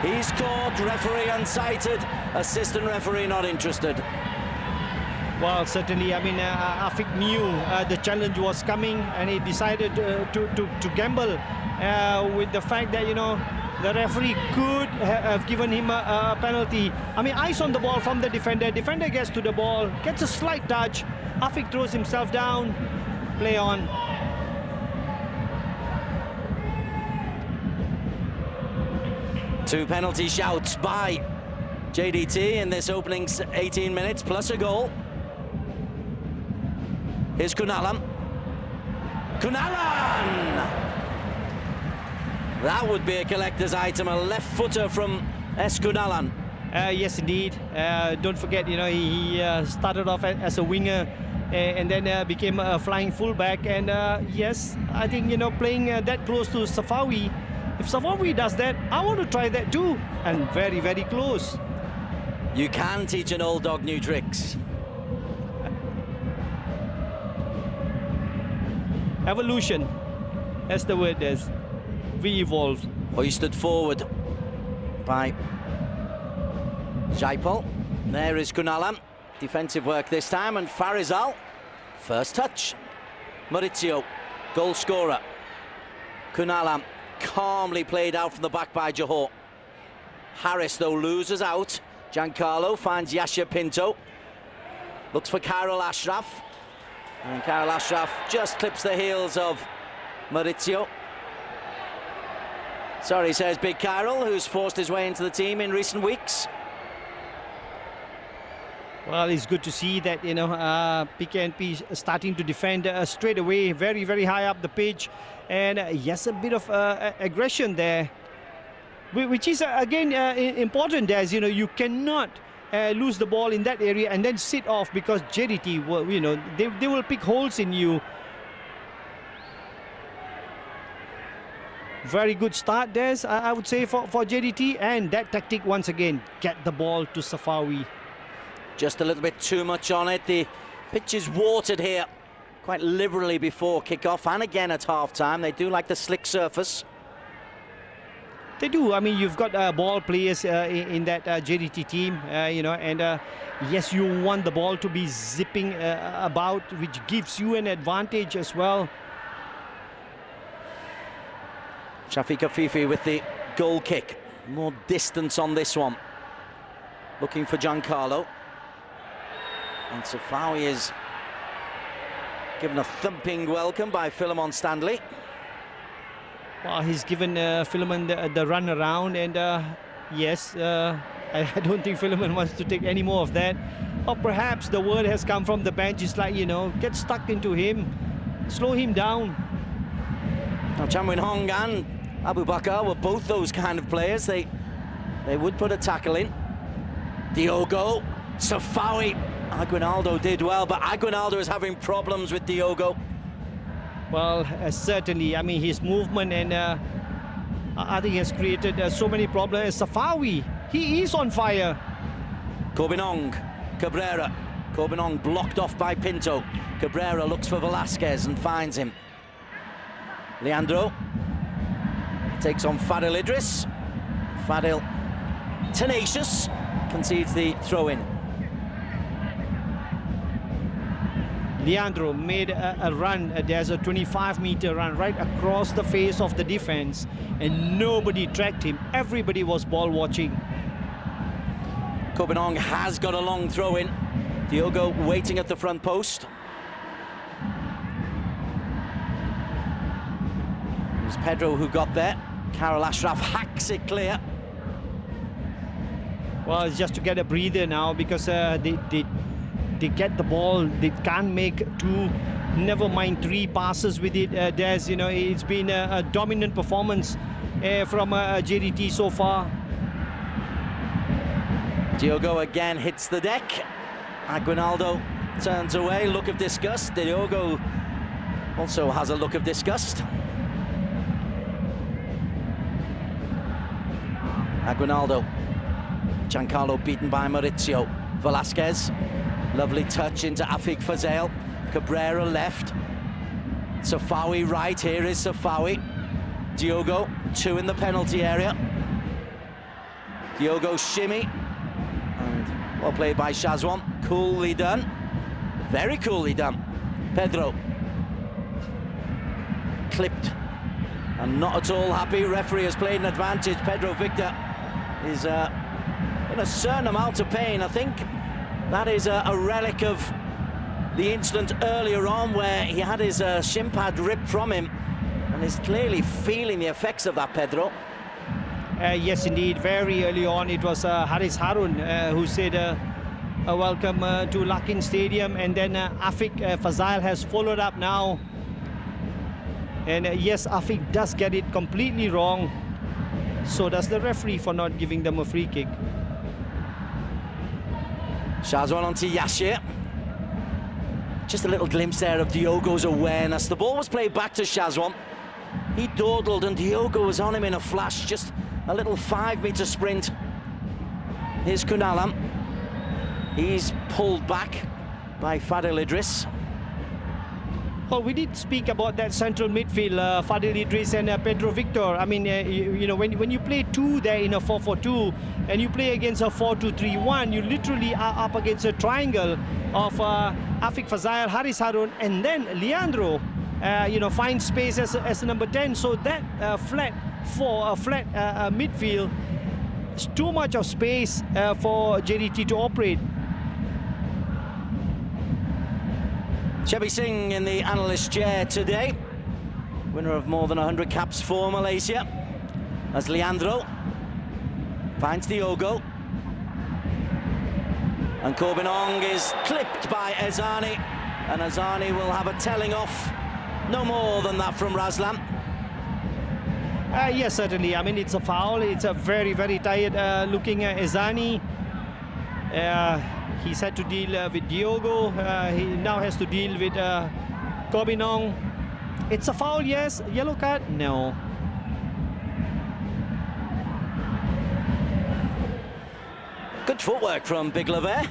He's caught, referee unsighted, assistant referee not interested.
Well, certainly, I mean, Afiq knew the challenge was coming, and he decided to gamble with the fact that, you know, the referee could have given him a penalty. I mean, eyes on the ball from the defender. Defender gets to the ball, gets a slight touch. Afiq throws himself down, play on.
Two penalty shouts by JDT in this opening 18 minutes, plus a goal. Here's Kunalan. Kunalan! That would be a collector's item, a left footer from S. Kunalan.
Yes, indeed. Don't forget, you know, he started off as a winger and then became a flying fullback. And yes, I think, you know, playing that close to Safawi, if Safawi does that, I want to try that too. And very, very close.
You can teach an old dog new tricks.
Evolution, that's the word there. We evolve.
Hoisted forward by Jaipal. There is Kunalan. Defensive work this time, and Farizal. First touch. Maurizio, goal scorer. Kunalan calmly played out from the back by Johor. Harris, though, loses out. Giancarlo finds Yasser Pinto. Looks for Khairul Ashraf. And Khairul Ashraf just clips the heels of Maurizio. Sorry, says Big Khairul, who's forced his way into the team in recent weeks.
Well, it's good to see that, you know, PKNP starting to defend straight away, very, very high up the pitch. And yes, a bit of aggression there, which is, again, important, as, you know, you cannot lose the ball in that area and then sit off, because JDT will, you know, they will pick holes in you. Very good start, Des, I would say, for JDT, and that tactic once again, get the ball to Safawi.
Just a little bit too much on it. The pitch is watered here quite liberally before kick-off and again at half-time. They do like the slick surface.
They do. I mean, you've got ball players in that JDT team, you know, and yes, you want the ball to be zipping about, which gives you an advantage as well.
Shafiq Afifi with the goal kick. More distance on this one. Looking for Giancarlo. And Safawi is given a thumping welcome by Philemon Stanley.
Well, he's given Philemon the run around, and yes, I don't think Philemon wants to take any more of that. Or perhaps the word has come from the bench. It's like, you know, get stuck into him, slow him down.
Now, Chan Win Hong and Abu Bakar were both those kind of players. They would put a tackle in. Diogo, Safawi. Aguinaldo did well, but Aguinaldo is having problems with Diogo.
Well, certainly. I mean, his movement and I think has created so many problems. Safawi, he is on fire.
Corbenong, Cabrera. Corbenong blocked off by Pinto. Cabrera looks for Velasquez and finds him. Leandro takes on Fadil Idris. Fadil, tenacious, concedes the throw-in.
Leandro made a run. There's a 25-meter run right across the face of the defense, and nobody tracked him. Everybody was ball watching.
Kobenong has got a long throw in. Diogo waiting at the front post. It was Pedro who got there. Karel Ashraf hacks it clear.
Well, it's just to get a breather now, because they get the ball. They can't make two, never mind three passes with it. There's, you know, it's been a dominant performance from JDT so far.
Diogo again hits the deck. Aguinaldo turns away, look of disgust. Diogo also has a look of disgust. Aguinaldo. Giancarlo beaten by Maurizio. Velasquez. Lovely touch into Afik Fazail. Cabrera left. Safawi right. Here is Safawi. Diogo, two in the penalty area. Diogo shimmy. And well played by Shazwan. Coolly done. Very coolly done. Pedro. Clipped. And not at all happy. Referee has played an advantage. Pedro Victor is in a certain amount of pain. I think that is a relic of the incident earlier on where he had his shin pad ripped from him, and is clearly feeling the effects of that, Pedro.
Yes, indeed. Very early on, it was Haris Harun who said welcome to Lakin Stadium, and then Afik Fazail has followed up now. And yes, Afik does get it completely wrong. So does the referee for not giving them a free kick.
Shazwan onto Yashir. Just a little glimpse there of Diogo's awareness. The ball was played back to Shazwan. He dawdled and Diogo was on him in a flash. Just a little 5-meter sprint. Here's Kunalam. He's pulled back by Fadil Idris.
Well, we did speak about that central midfield, Fadil Idris and Pedro Victor. I mean, you know, when you play two there in a 4-4-2 and you play against a 4-2-3-1, you literally are up against a triangle of Afik Fazail, Haris Harun, and then Leandro, you know, finds space as number 10. So that flat midfield is too much of space for JDT to operate.
Chebby Singh in the analyst chair today, winner of more than 100 caps for Malaysia, as Leandro finds Diogo, and Kobenong is clipped by Ezani, and Ezani will have a telling off, no more than that from Razlan.
Yes, certainly. I mean, it's a foul. It's a very, very tired looking Ezani. He's had to deal with Diogo. He now has to deal with Kobenong. It's a foul, yes. Yellow card, no.
Good footwork from Biglavere.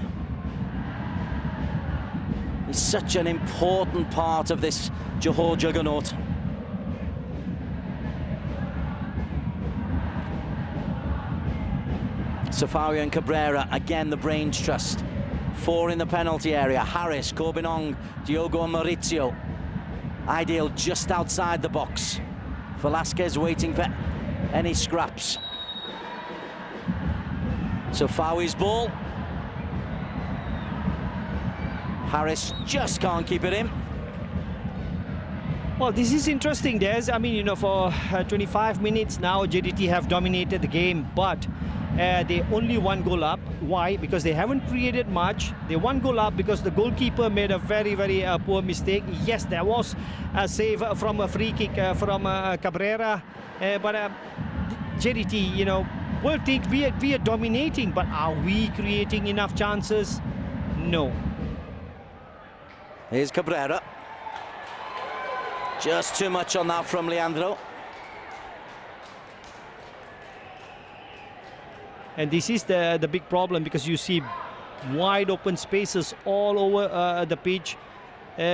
He's such an important part of this Johor juggernaut. Safawi and Cabrera, again the brains trust. 4 in the penalty area. Harris, Kobenong, Diogo and Maurizio. Ideal just outside the box. Velasquez waiting for any scraps. Safawi's ball. Harris just can't keep it in.
Well, this is interesting, Des. I mean, you know, for 25 minutes now, JDT have dominated the game, but they only 1 goal up. Why? Because they haven't created much. They 1 goal up because the goalkeeper made a very, very poor mistake. Yes, there was a save from a free kick from Cabrera, but JDT, you know, will think we are dominating, but are we creating enough chances? No.
Here's Cabrera. Just too much on that from Leandro.
And this is the big problem, because you see wide open spaces all over the pitch,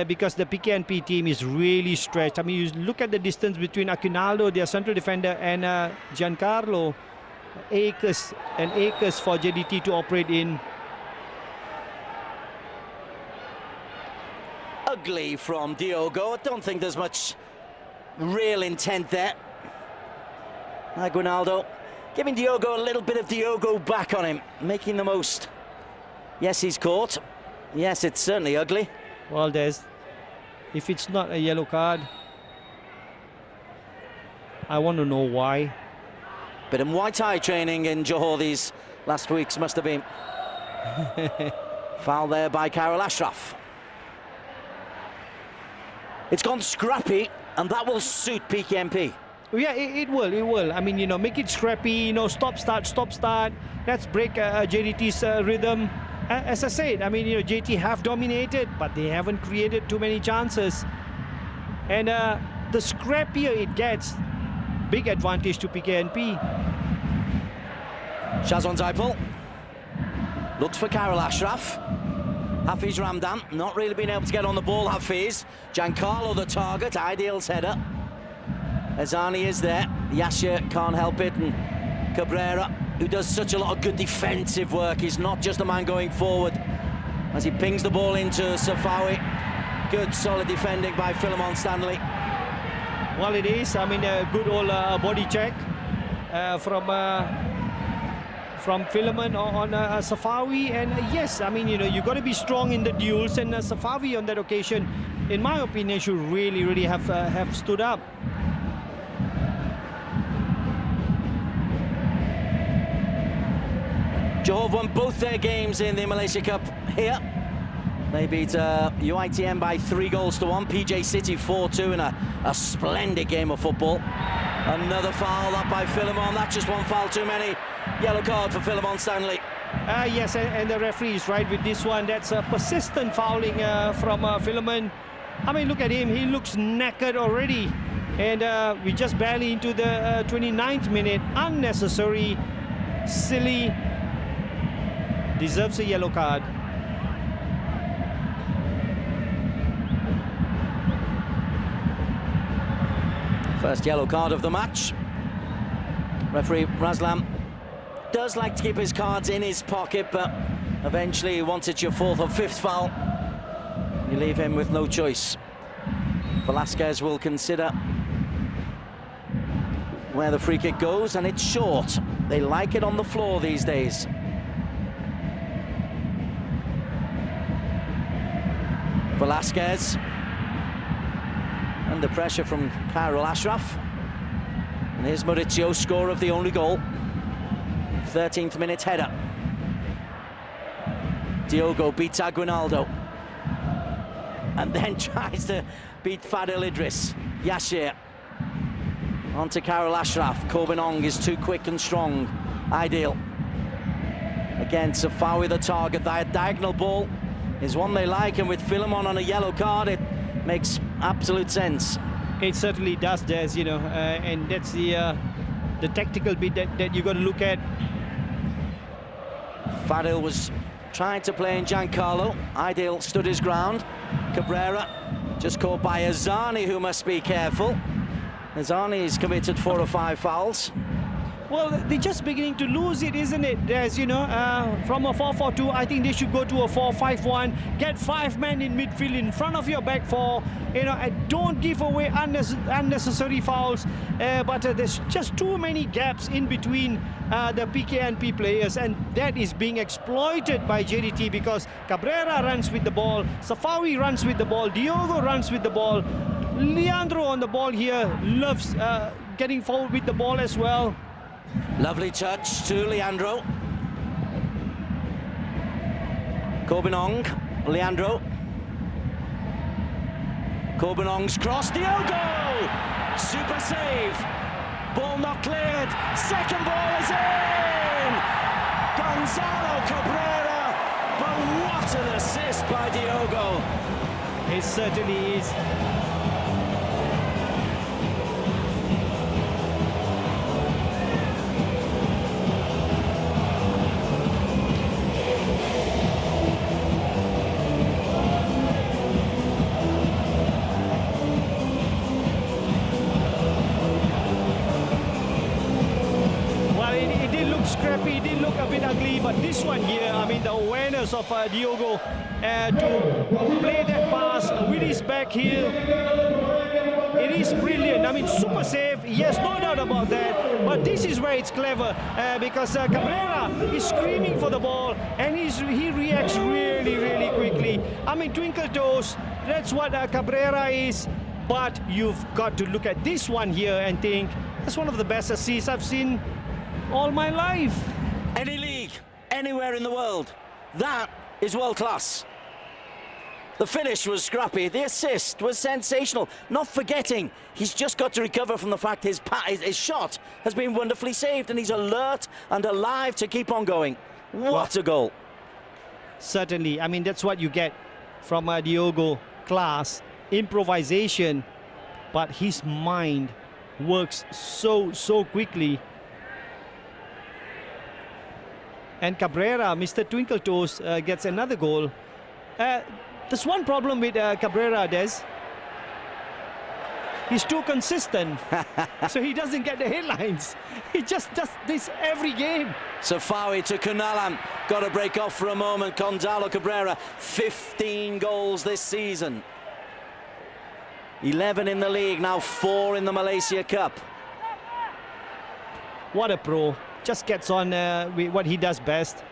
because the PKNP team is really stretched. I mean, you look at the distance between Aguinaldo, their central defender, and Giancarlo. Acres and acres for JDT to operate in.
ugly from Diogo. I don't think there's much real intent there. Aguinaldo giving Diogo a little bit of Diogo back on him, making the most. Yes, he's caught. Yes, it's certainly ugly.
Well, if it's not a yellow card, I want to know why.
Bit of Muay Thai training in Johor these last weeks must have been. Foul there by Khairul Ashraf. It's gone scrappy, and that will suit PKMP.
Yeah, it will. I mean, make it scrappy, stop, start. Let's break JDT's rhythm. As I said, I mean, JT have dominated, but they haven't created too many chances. And the scrappier it gets, big advantage to PKNP.
Shazwan Zaipul looks for Khairul Ashraf. Hafiz Ramdan not really being able to get on the ball. Hafiz, Giancarlo the target, Ideal's header. Azani is there, Yashir can't help it, and Cabrera, who does such a lot of good defensive work. He's not just a man going forward as he pings the ball into Safawi. Good solid defending by Philemon Stanley.
Well, it is. I mean, a good old body check from Philemon on Safawi. And yes, I mean, you got to be strong in the duels, and Safawi on that occasion, in my opinion, should really have stood up.
Johor won both their games in the Malaysia Cup here. They beat UITM by 3-1. PJ City 4-2 in a splendid game of football. Another foul up by Philemon. That's just one foul too many. Yellow card for Philemon Stanley.
Yes, and the referee is right with this one. That's a persistent fouling from Philemon. I mean, look at him. He looks knackered already. And we just barely into the 29th minute. Unnecessary, silly. Deserves a yellow card.
First yellow card of the match. Referee Razlan does like to keep his cards in his pocket, but eventually once it's your fourth or fifth foul, you leave him with no choice. Velasquez will consider where the free kick goes, and it's short. They like it on the floor these days. Velasquez under pressure from Khairul Ashraf, and here's Mauricio's score of the only goal. 13th minute header. Diogo beats Aguinaldo and then tries to beat Fadil Idris. Yashir onto Khairul Ashraf. Corbin Ong is too quick and strong. Ideal again, Safawi the target. That diagonal ball is one they like, and with Philemon on a yellow card, it makes absolute sense.
It certainly does, Des, and that's the tactical bit that you got to look at.
Fadil was trying to play in Giancarlo. Ideal stood his ground. Cabrera just caught by Azani, who must be careful. Azani's committed 4 or 5 fouls.
Well, they're just beginning to lose it, isn't it? There's, from a 4-4-2, I think they should go to a 4-5-1. Get 5 men in midfield in front of your back four, and don't give away unnecessary fouls. But there's just too many gaps in between the PKNP players, and that is being exploited by JDT because Cabrera runs with the ball, Safawi runs with the ball, Diogo runs with the ball. Leandro on the ball here loves getting forward with the ball as well.
Lovely touch to Leandro. Corbin Ong, Leandro. Corbin Ong's cross, Diogo! Super save. Ball not cleared. Second ball is in! Gonzalo Cabrera. But what an assist by Diogo.
It certainly is. Scrappy, it did look a bit ugly, but this one here, I mean, the awareness of Diogo to play that pass with his back heel. It is brilliant. I mean, super save. Yes, no doubt about that. But this is where it's clever because Cabrera is screaming for the ball and he reacts really, really quickly. I mean, twinkle toes. That's what Cabrera is. But you've got to look at this one here and think that's one of the best assists I've seen all my life.
Any league, anywhere in the world, that is world class. The finish was scrappy, the assist was sensational. Not forgetting, he's just got to recover from the fact his shot has been wonderfully saved and he's alert and alive to keep on going. What a goal.
Certainly, I mean, that's what you get from Diogo. Class, improvisation, but his mind works so quickly. And Cabrera, Mr. Twinkle Toes, gets another goal. There's one problem with Cabrera, Des. He's too consistent, so he doesn't get the headlines. He just does this every game.
Safawi to Kunalan, got to break off for a moment. Gonzalo Cabrera, 15 goals this season. 11 in the league, now 4 in the Malaysia Cup.
What a pro. Just gets on with what he does best.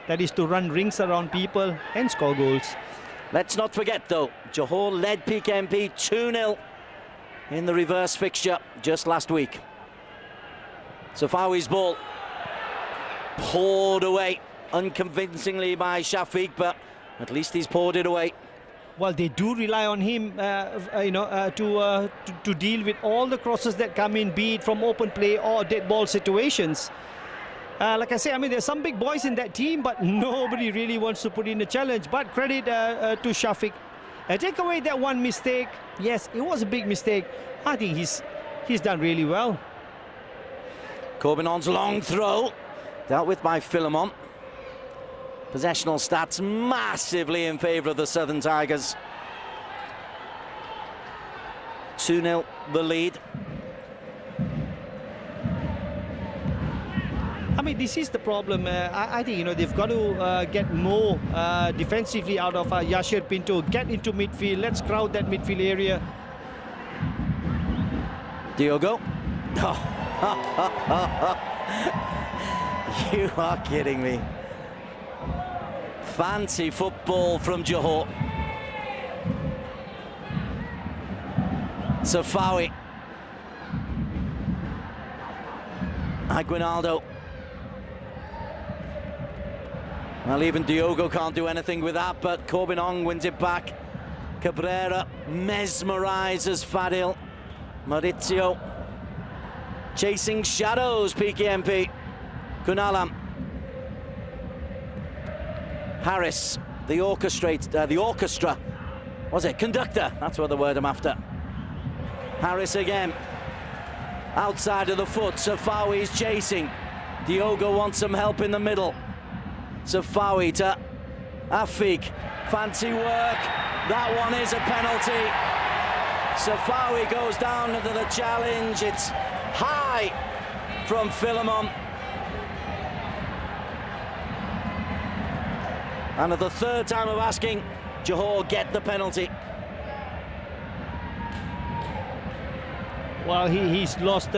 That is to run rings around people and score goals.
Let's not forget, though, Johor led PKMP 2-0 in the reverse fixture just last week. Safawi's ball poured away unconvincingly by Shafiq, but at least he's poured it away.
Well, they do rely on him, to deal with all the crosses that come in, be it from open play or dead ball situations. Like I say, I mean, there's some big boys in that team, but nobody really wants to put in a challenge. But credit to Shafiq. Take away that one mistake. Yes, it was a big mistake. I think he's done really well.
Corbinon's long throw, dealt with by Philemon. Possessional stats massively in favour of the Southern Tigers. 2-0 the lead.
I mean, this is the problem. I think, they've got to get more defensively out of Yashir Pinto. Get into midfield. Let's crowd that midfield area.
Diogo. You are kidding me. Fancy football from Johor. Safawi. Aguinaldo. Well, even Diogo can't do anything with that, but Corbinon wins it back. Cabrera mesmerises Fadil. Maurizio chasing shadows, PKMP. Kunalan. Harris, the orchestra, was it? Conductor, that's what the word I'm after. Harris again. Outside of the foot, Safawi's chasing. Diogo wants some help in the middle. Safawi to Afiq. Fancy work. That one is a penalty. Safawi goes down into the challenge. It's high from Philemon. And at the third time of asking, Johor get the penalty.
Well, he's lost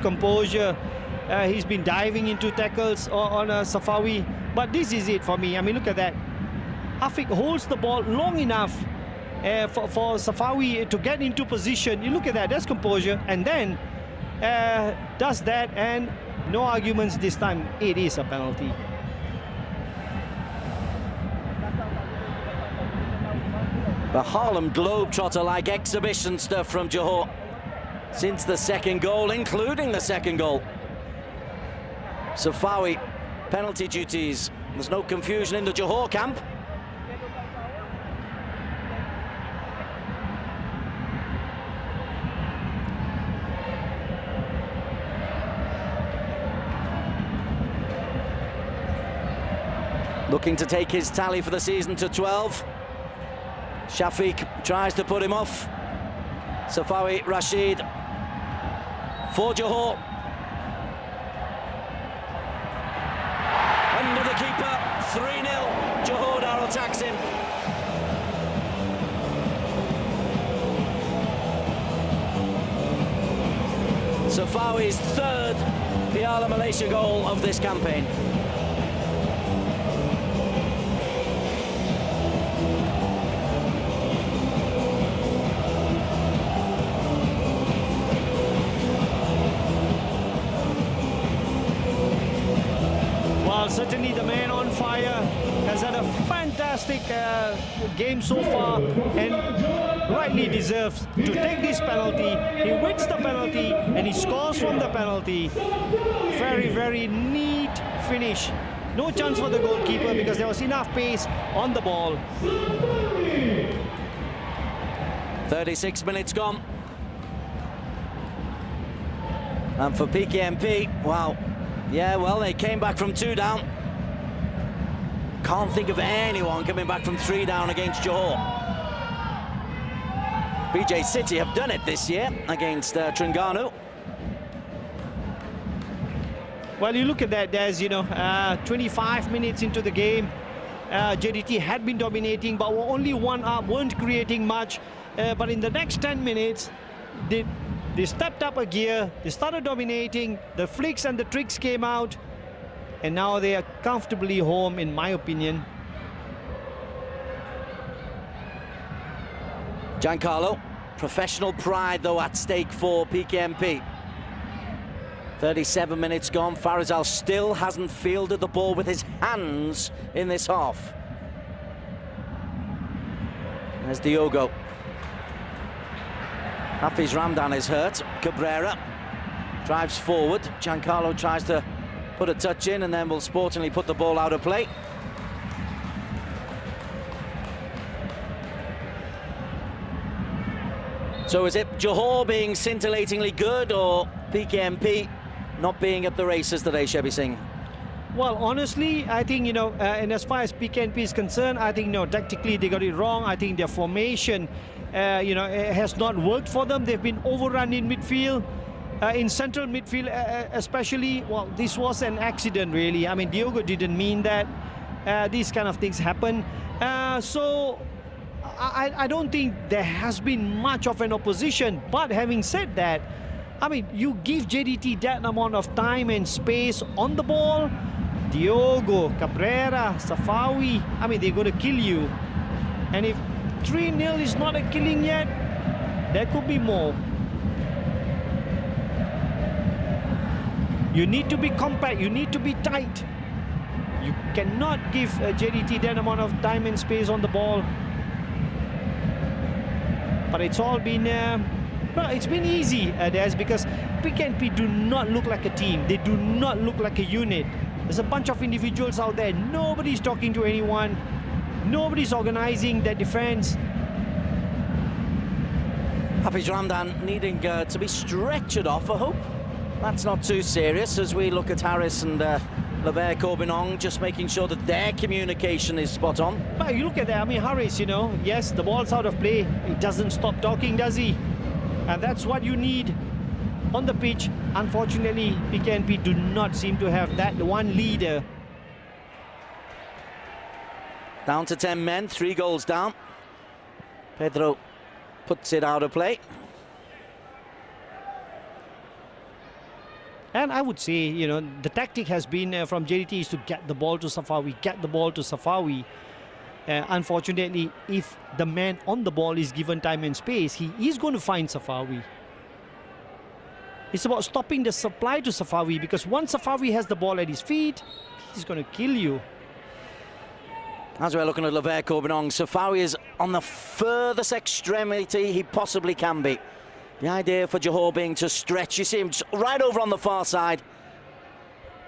composure. He's been diving into tackles on Safawi. But this is it for me. I mean, look at that. Afiq holds the ball long enough for Safawi to get into position. You look at that, that's composure. And then does that, and no arguments this time. It is a penalty.
The Harlem Globetrotter-like exhibition stuff from Johor since the second goal, including the second goal. Safawi, penalty duties. There's no confusion in the Johor camp. Looking to take his tally for the season to 12. Shafiq tries to put him off. Safawi Rashid for Johor. Under the keeper, 3-0. Johor Darul Taksim. Safawi's third Piala Malaysia goal of this campaign.
Well, certainly the man on fire has had a fantastic game so far and rightly deserves to take this penalty. He wins the penalty and he scores from the penalty. Very, very neat finish. No chance for the goalkeeper because there was enough pace on the ball.
36 minutes gone. And for PKMP, wow. Yeah, well, they came back from 2 down. Can't think of anyone coming back from 3 down against Johor. BJ City have done it this year against Terengganu.
Well, you look at that, Des, 25 minutes into the game, JDT had been dominating, but were only 1 up, weren't creating much. But in the next 10 minutes, they stepped up a gear, they started dominating, the flicks and the tricks came out, and now they are comfortably home, in my opinion.
Giancarlo, professional pride though at stake for PKMP. 37 minutes gone, Farizal still hasn't fielded the ball with his hands in this half. There's Diogo. Hafiz Ramdan is hurt. Cabrera drives forward. Giancarlo tries to put a touch in and then will sportingly put the ball out of play. So is it Johor being scintillatingly good or PKMP not being at the races today, Shebi Singh?
Well, honestly, I think, and as far as PKMP is concerned, I think, tactically they got it wrong. I think their formation, it has not worked for them. They've been overrun in midfield, in central midfield especially. Well, this was an accident, really. I mean, Diogo didn't mean that. These kind of things happen. So I don't think there has been much of an opposition. But having said that, I mean, you give JDT that amount of time and space on the ball, Diogo, Cabrera, Safawi, I mean, they're going to kill you. And if 3-0 is not a killing yet, there could be more. You need to be compact, you need to be tight. You cannot give JDT that amount of time and space on the ball. But it's all been, it's been easy, Des, because PKMP do not look like a team. They do not look like a unit. There's a bunch of individuals out there. Nobody's talking to anyone. Nobody's organizing their defense.
Hafiz Ramdan needing to be stretchered off, I hope. That's not too serious as we look at Harris and Lever Corbinong, just making sure that their communication is spot on.
But you look at that, I mean, Harris, yes, the ball's out of play. He doesn't stop talking, does he? And that's what you need on the pitch. Unfortunately, PKMP do not seem to have that one leader.
Down to 10 men, 3 goals down. Pedro puts it out of play.
And I would say, the tactic has been from JDT is to get the ball to Safawi, unfortunately, if the man on the ball is given time and space, he is going to find Safawi. It's about stopping the supply to Safawi, because once Safawi has the ball at his feet, he's going to kill you.
As we're looking at Lever Corbinong, Safawi is on the furthest extremity he possibly can be. The idea for Johor being to stretch, you see him just right over on the far side,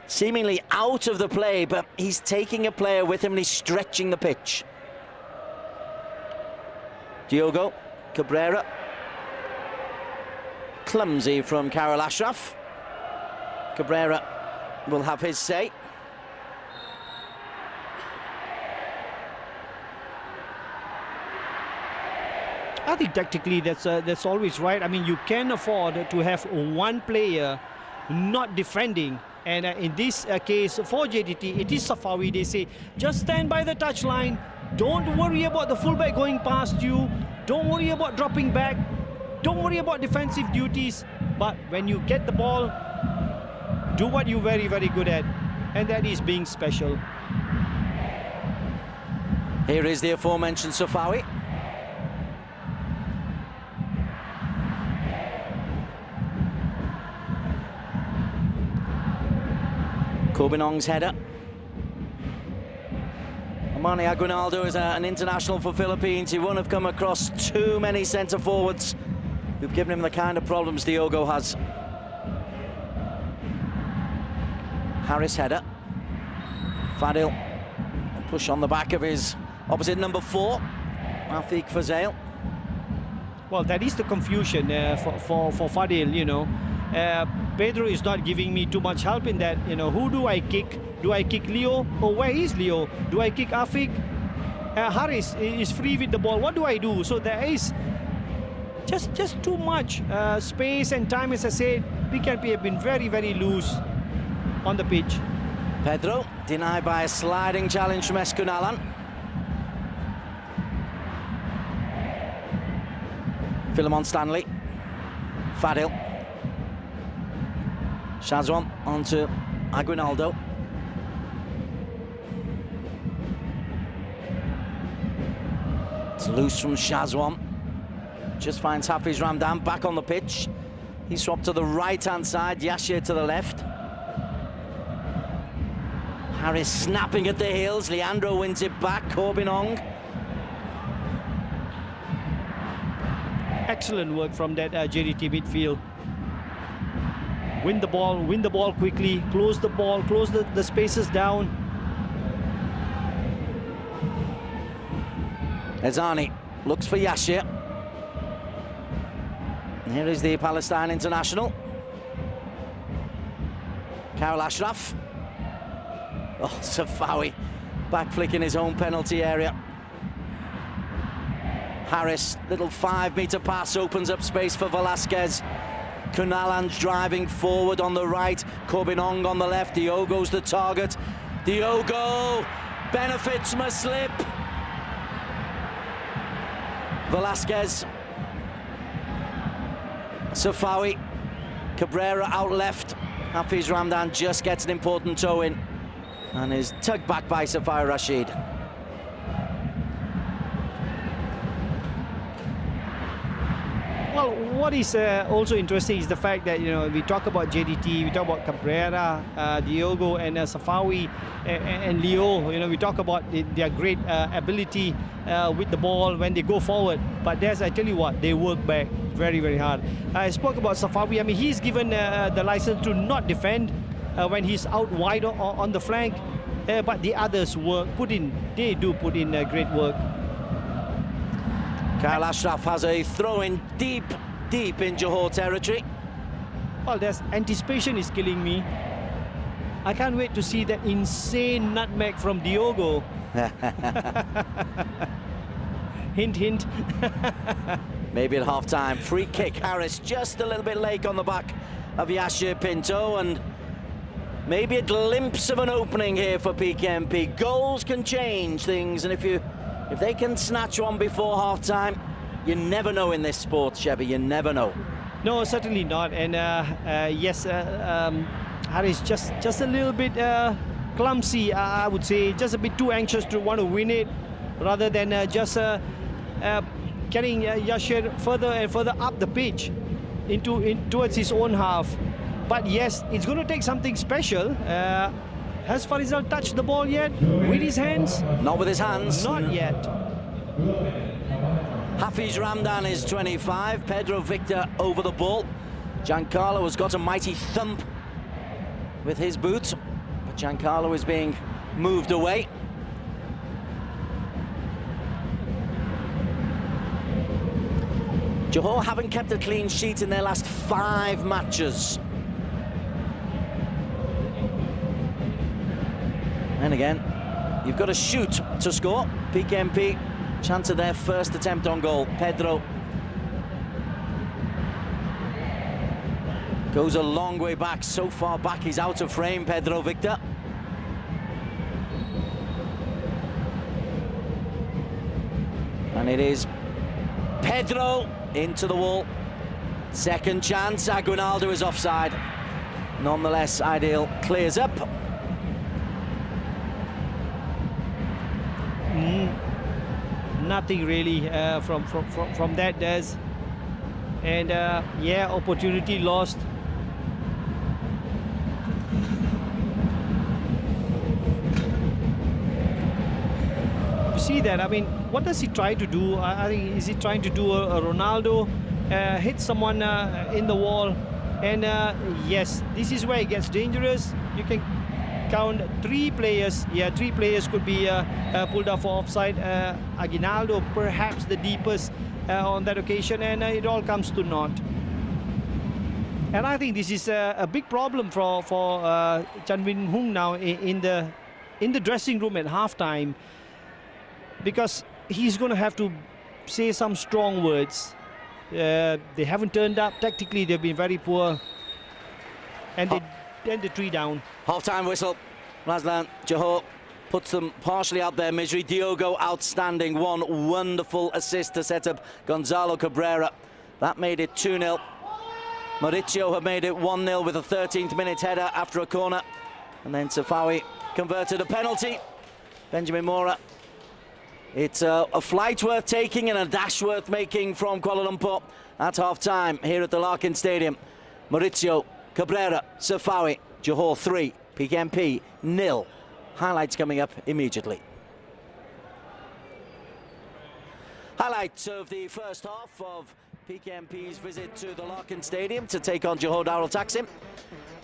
seemingly out of the play, but he's taking a player with him and he's stretching the pitch. Diogo, Cabrera. Clumsy from Karel Ashraf. Cabrera will have his say.
I think tactically that's always right. I mean, you can afford to have one player not defending. And in this case, for JDT, it is Safawi. They say, just stand by the touchline. Don't worry about the fullback going past you. Don't worry about dropping back. Don't worry about defensive duties. but when you get the ball, do what you're very, very good at, and that is being special.
Here is the aforementioned Safawi. Corbinong's header. Amani Aguinaldo is an international for Philippines. He won't have come across too many centre forwards who've given him the kind of problems Diogo has. Harris header. Fadil, push on the back of his opposite number 4, Afiq Fazale.
Well, that is the confusion for Fadil, you know. Pedro is not giving me too much help in that, you know. Who do I kick? Do I kick Leo? Or where is Leo? Do I kick Afiq? Harris is free with the ball. What do I do? So there is just too much space and time. As I said, PKMP have been very, very loose on the pitch.
Pedro denied by a sliding challenge from Escunalan. Philemon Stanley. Fadil. Shazwan onto Aguinaldo. It's loose from Shazwan. Just finds Hafiz Ramdan back on the pitch. He swapped to the right-hand side, Yashir to the left. Harris snapping at the heels. Leandro wins it back. Corbinong.
Excellent work from that JDT midfield. Win the ball quickly, close the ball, close the spaces down.
Ezani looks for Yashir. Here is the Palestine international. Karel Ashraf. Oh, Safawi back flicking his own penalty area. Harris, little 5-meter pass opens up space for Velasquez. Kunalan's driving forward on the right. Corbinong on the left. Diogo's the target. Diogo benefits from a slip. Velasquez. Safawi. Cabrera out left. Hafiz Ramdan just gets an important toe in and is tugged back by Safari Rashid.
Well, what is also interesting is the fact that, you know, we talk about JDT, we talk about Cabrera, Diogo and Safawi and Leo. You know, we talk about their great ability with the ball when they go forward. But there's, I tell you what, they work back very, very hard. I spoke about Safawi. I mean, he's given the license to not defend when he's out wide on the flank. But the others they do put in great work.
Karel Ashraf has a throw-in deep in Johor territory.
Well, anticipation is killing me. I can't wait to see that insane nutmeg from Diogo. Hint, hint.
Maybe at half-time. Free kick. Harris just a little bit late on the back of Yashir Pinto, and maybe a glimpse of an opening here for PKMP. Goals can change things, and if they can snatch one before half-time, you never know in this sport, Chevy, you never know.
No, certainly not. And yes, Harris just a little bit clumsy, I would say, just a bit too anxious to want to win it, rather than just getting Yashir further and further up the pitch towards his own half. But yes, it's going to take something special. Has Farizal touched the ball yet with his hands?
Not with his hands.
Not yet.
Hafiz Ramdan is 25. Pedro Victor over the ball. Giancarlo has got a mighty thump with his boot, but Giancarlo is being moved away. Johor haven't kept a clean sheet in their last 5 matches. And again, you've got to shoot to score. PKMP, chance of their first attempt on goal. Pedro goes a long way back, so far back he's out of frame, Pedro Victor. And it is Pedro into the wall. Second chance, Aguinaldo is offside. Nonetheless, Ideal clears up.
Nothing really from that, Des. And yeah, opportunity lost. You see that? I mean, what does he try to do? I think, is he trying to do a Ronaldo, hit someone in the wall? And yes, this is where it gets dangerous. You can count 3 players. Yeah, 3 players could be pulled off for offside. Aguinaldo perhaps the deepest on that occasion, and it all comes to naught. And I think this is a big problem for Chan Win Hung now in the dressing room at halftime, because he's going to have to say some strong words. They haven't turned up. Tactically, they've been very poor. And then the 3 down.
Half-time whistle. Razlan Johor puts them partially out their misery. Diogo outstanding. One wonderful assist to set up Gonzalo Cabrera. That made it 2-0. Mauricio had made it 1-0 with a 13th minute header after a corner. And then Safawi converted a penalty. Benjamin Mora. It's a flight worth taking and a dash worth making from Kuala Lumpur at half-time here at the Larkin Stadium. Mauricio, Cabrera, Safawi, Johor 3, PKMP 0. Highlights coming up immediately. Highlights of the first half of PKMP's visit to the Larkin Stadium to take on Johor Darul Taksim.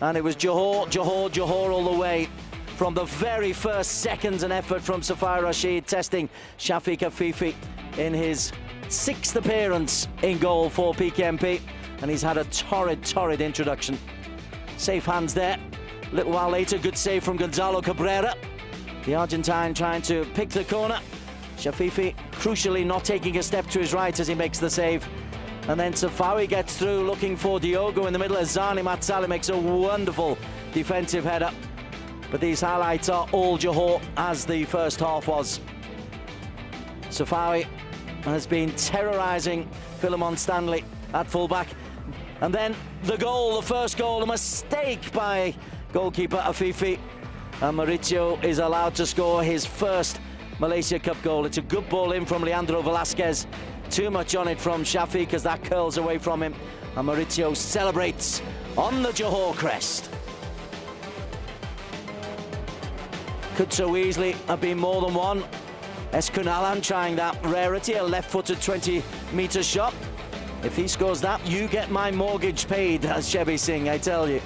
And it was Johor all the way. From the very first seconds and effort from Safai Rashid, testing Shafiq Afifi in his 6th appearance in goal for PKMP, and he's had a torrid introduction. Safe hands there. A little while later, good save from Gonzalo Cabrera. The Argentine trying to pick the corner. Shafifi crucially not taking a step to his right as he makes the save. And then Safawi gets through looking for Diogo in the middle as Zani Matsali makes a wonderful defensive header. But these highlights are all Johor, as the first half was. Safawi has been terrorising Philemon Stanley at fullback. And then the goal, the first goal, a mistake by goalkeeper Afifi. And Mauricio is allowed to score his first Malaysia Cup goal. It's a good ball in from Leandro Velasquez. Too much on it from Shafiq as that curls away from him. And Mauricio celebrates on the Johor crest. Could so easily have been more than one. Eskunalan trying that rarity, a left-footed 20-metre shot. If he scores that, you get my mortgage paid, as Shebi Singh, I tell you.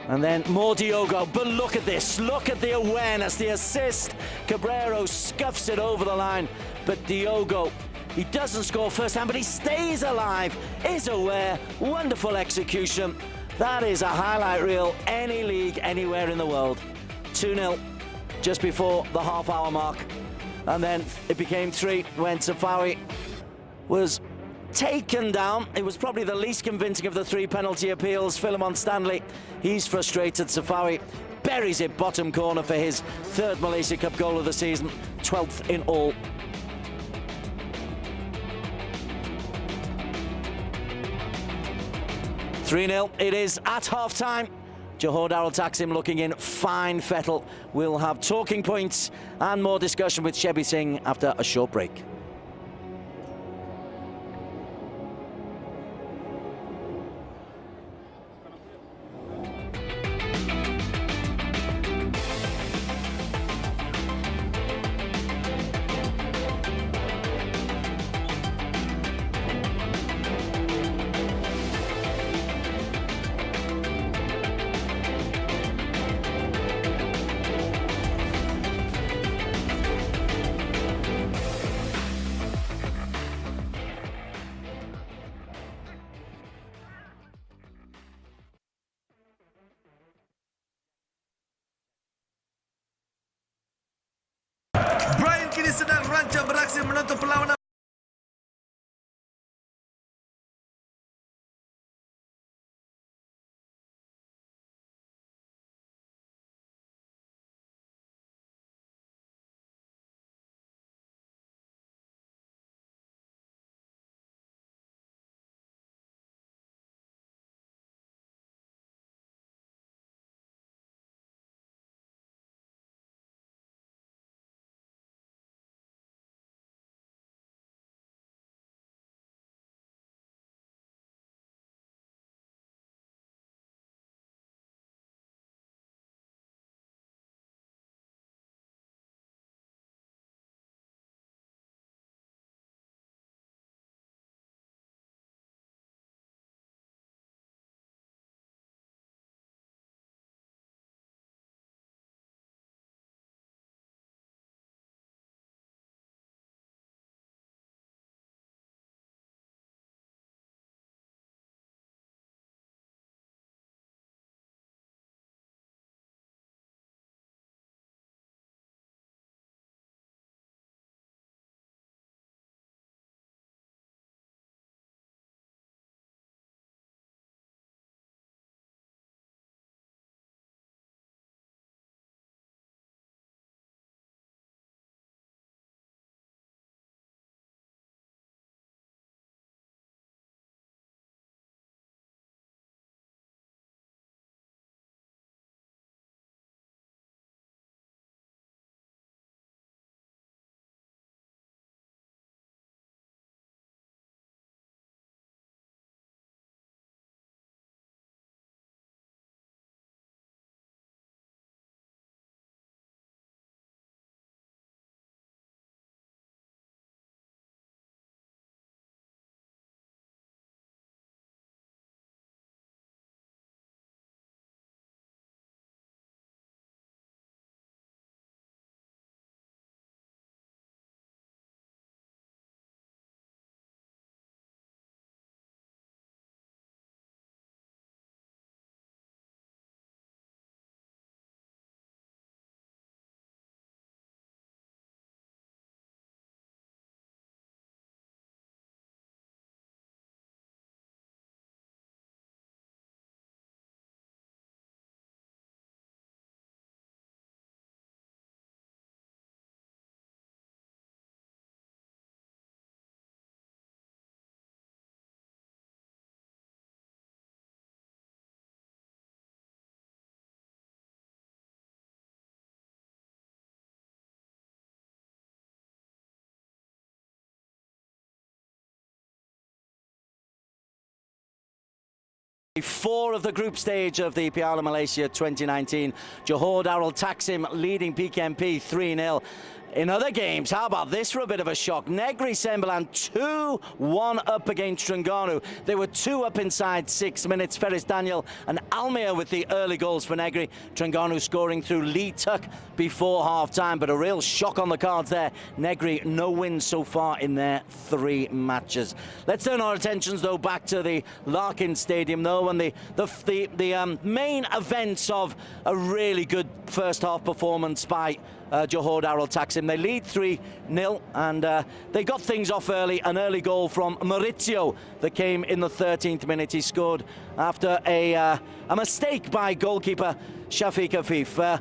And then more Diogo, but look at this, look at the awareness, the assist. Cabrero scuffs it over the line, but Diogo, he doesn't score first time, but he stays alive, is aware, wonderful execution. That is a highlight reel, any league, anywhere in the world. 2-0 just before the half-hour mark. And then it became 3 when Safawi was taken down. It was probably the least convincing of the 3 penalty appeals. Philemon Stanley, he's frustrated. Safawi buries it bottom corner for his 3rd Malaysia Cup goal of the season, 12th in all. "3-0 it is at half-time. Johor Darul Taksim looking in fine fettle. We'll have talking points and more discussion with Shebi Singh after a short break.
Brian kini sedang rancang beraksi menonton perlawanan
4 of the group stage of the Piala Malaysia 2019. Johor Darul Taksim leading PKMP 3-0. In other games, how about this for a bit of a shock? Negri Sembilan 2-1 up against Terengganu. They were 2 up inside 6 minutes. Ferris Daniel and Almir with the early goals for Negri. Terengganu scoring through Lee Tuck before half-time, but a real shock on the cards there. Negri, no wins so far in their 3 matches. Let's turn our attentions, though, back to the Larkin Stadium, though, and the main events of a really good first-half performance by Johor Darul Taksim. They lead 3-0 and they got things off early. An early goal from Maurizio that came in the 13th minute. He scored after a mistake by goalkeeper Shafiq Afif.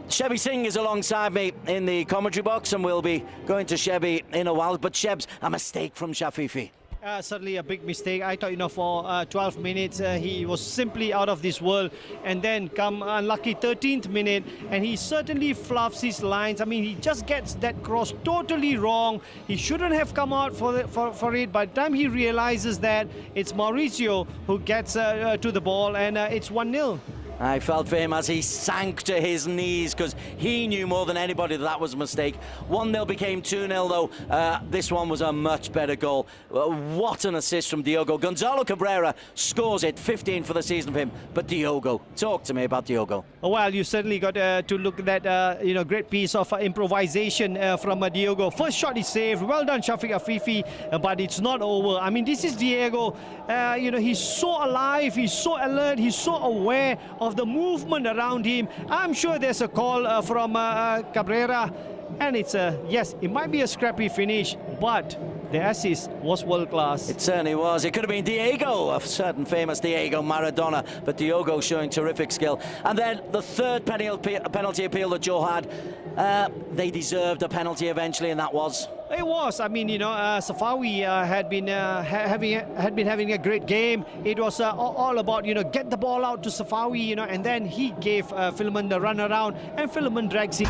Shebi Singh is alongside me in the commentary box and we'll be going to Shebi in a while. But Shebs, a mistake from Shafiqi.
Certainly a big mistake. I thought, for 12 minutes he was simply out of this world, and then come unlucky 13th minute and he certainly fluffs his lines. I mean, he just gets that cross totally wrong. He shouldn't have come out for it. By the time he realizes that, it's Mauricio who gets to the ball, and it's 1-0.
I felt for him as he sank to his knees because he knew more than anybody that was a mistake. 1-0 became 2-0 though. This one was a much better goal. What an assist from Diogo. Gonzalo Cabrera scores it, 15 for the season for him. But Diogo, talk to me about Diogo.
Well, you certainly got to look at that great piece of improvisation from Diogo. First shot is saved. Well done, Shafiq Afifi, but it's not over. I mean, this is Diego. He's so alive, he's so alert, he's so aware of the movement around him. I'm sure there's a call from Cabrera, and it's yes, it might be a scrappy finish, but the assist was world class.
It certainly was. It could have been Diego, a certain famous Diego Maradona, but Diogo showing terrific skill. And then the third penalty appeal that Joe had, they deserved a penalty eventually, and that was.
It was. I mean, Safawi had been having a great game. It was all about get the ball out to Safawi, and then he gave Philemon the run around, and Philemon drags him.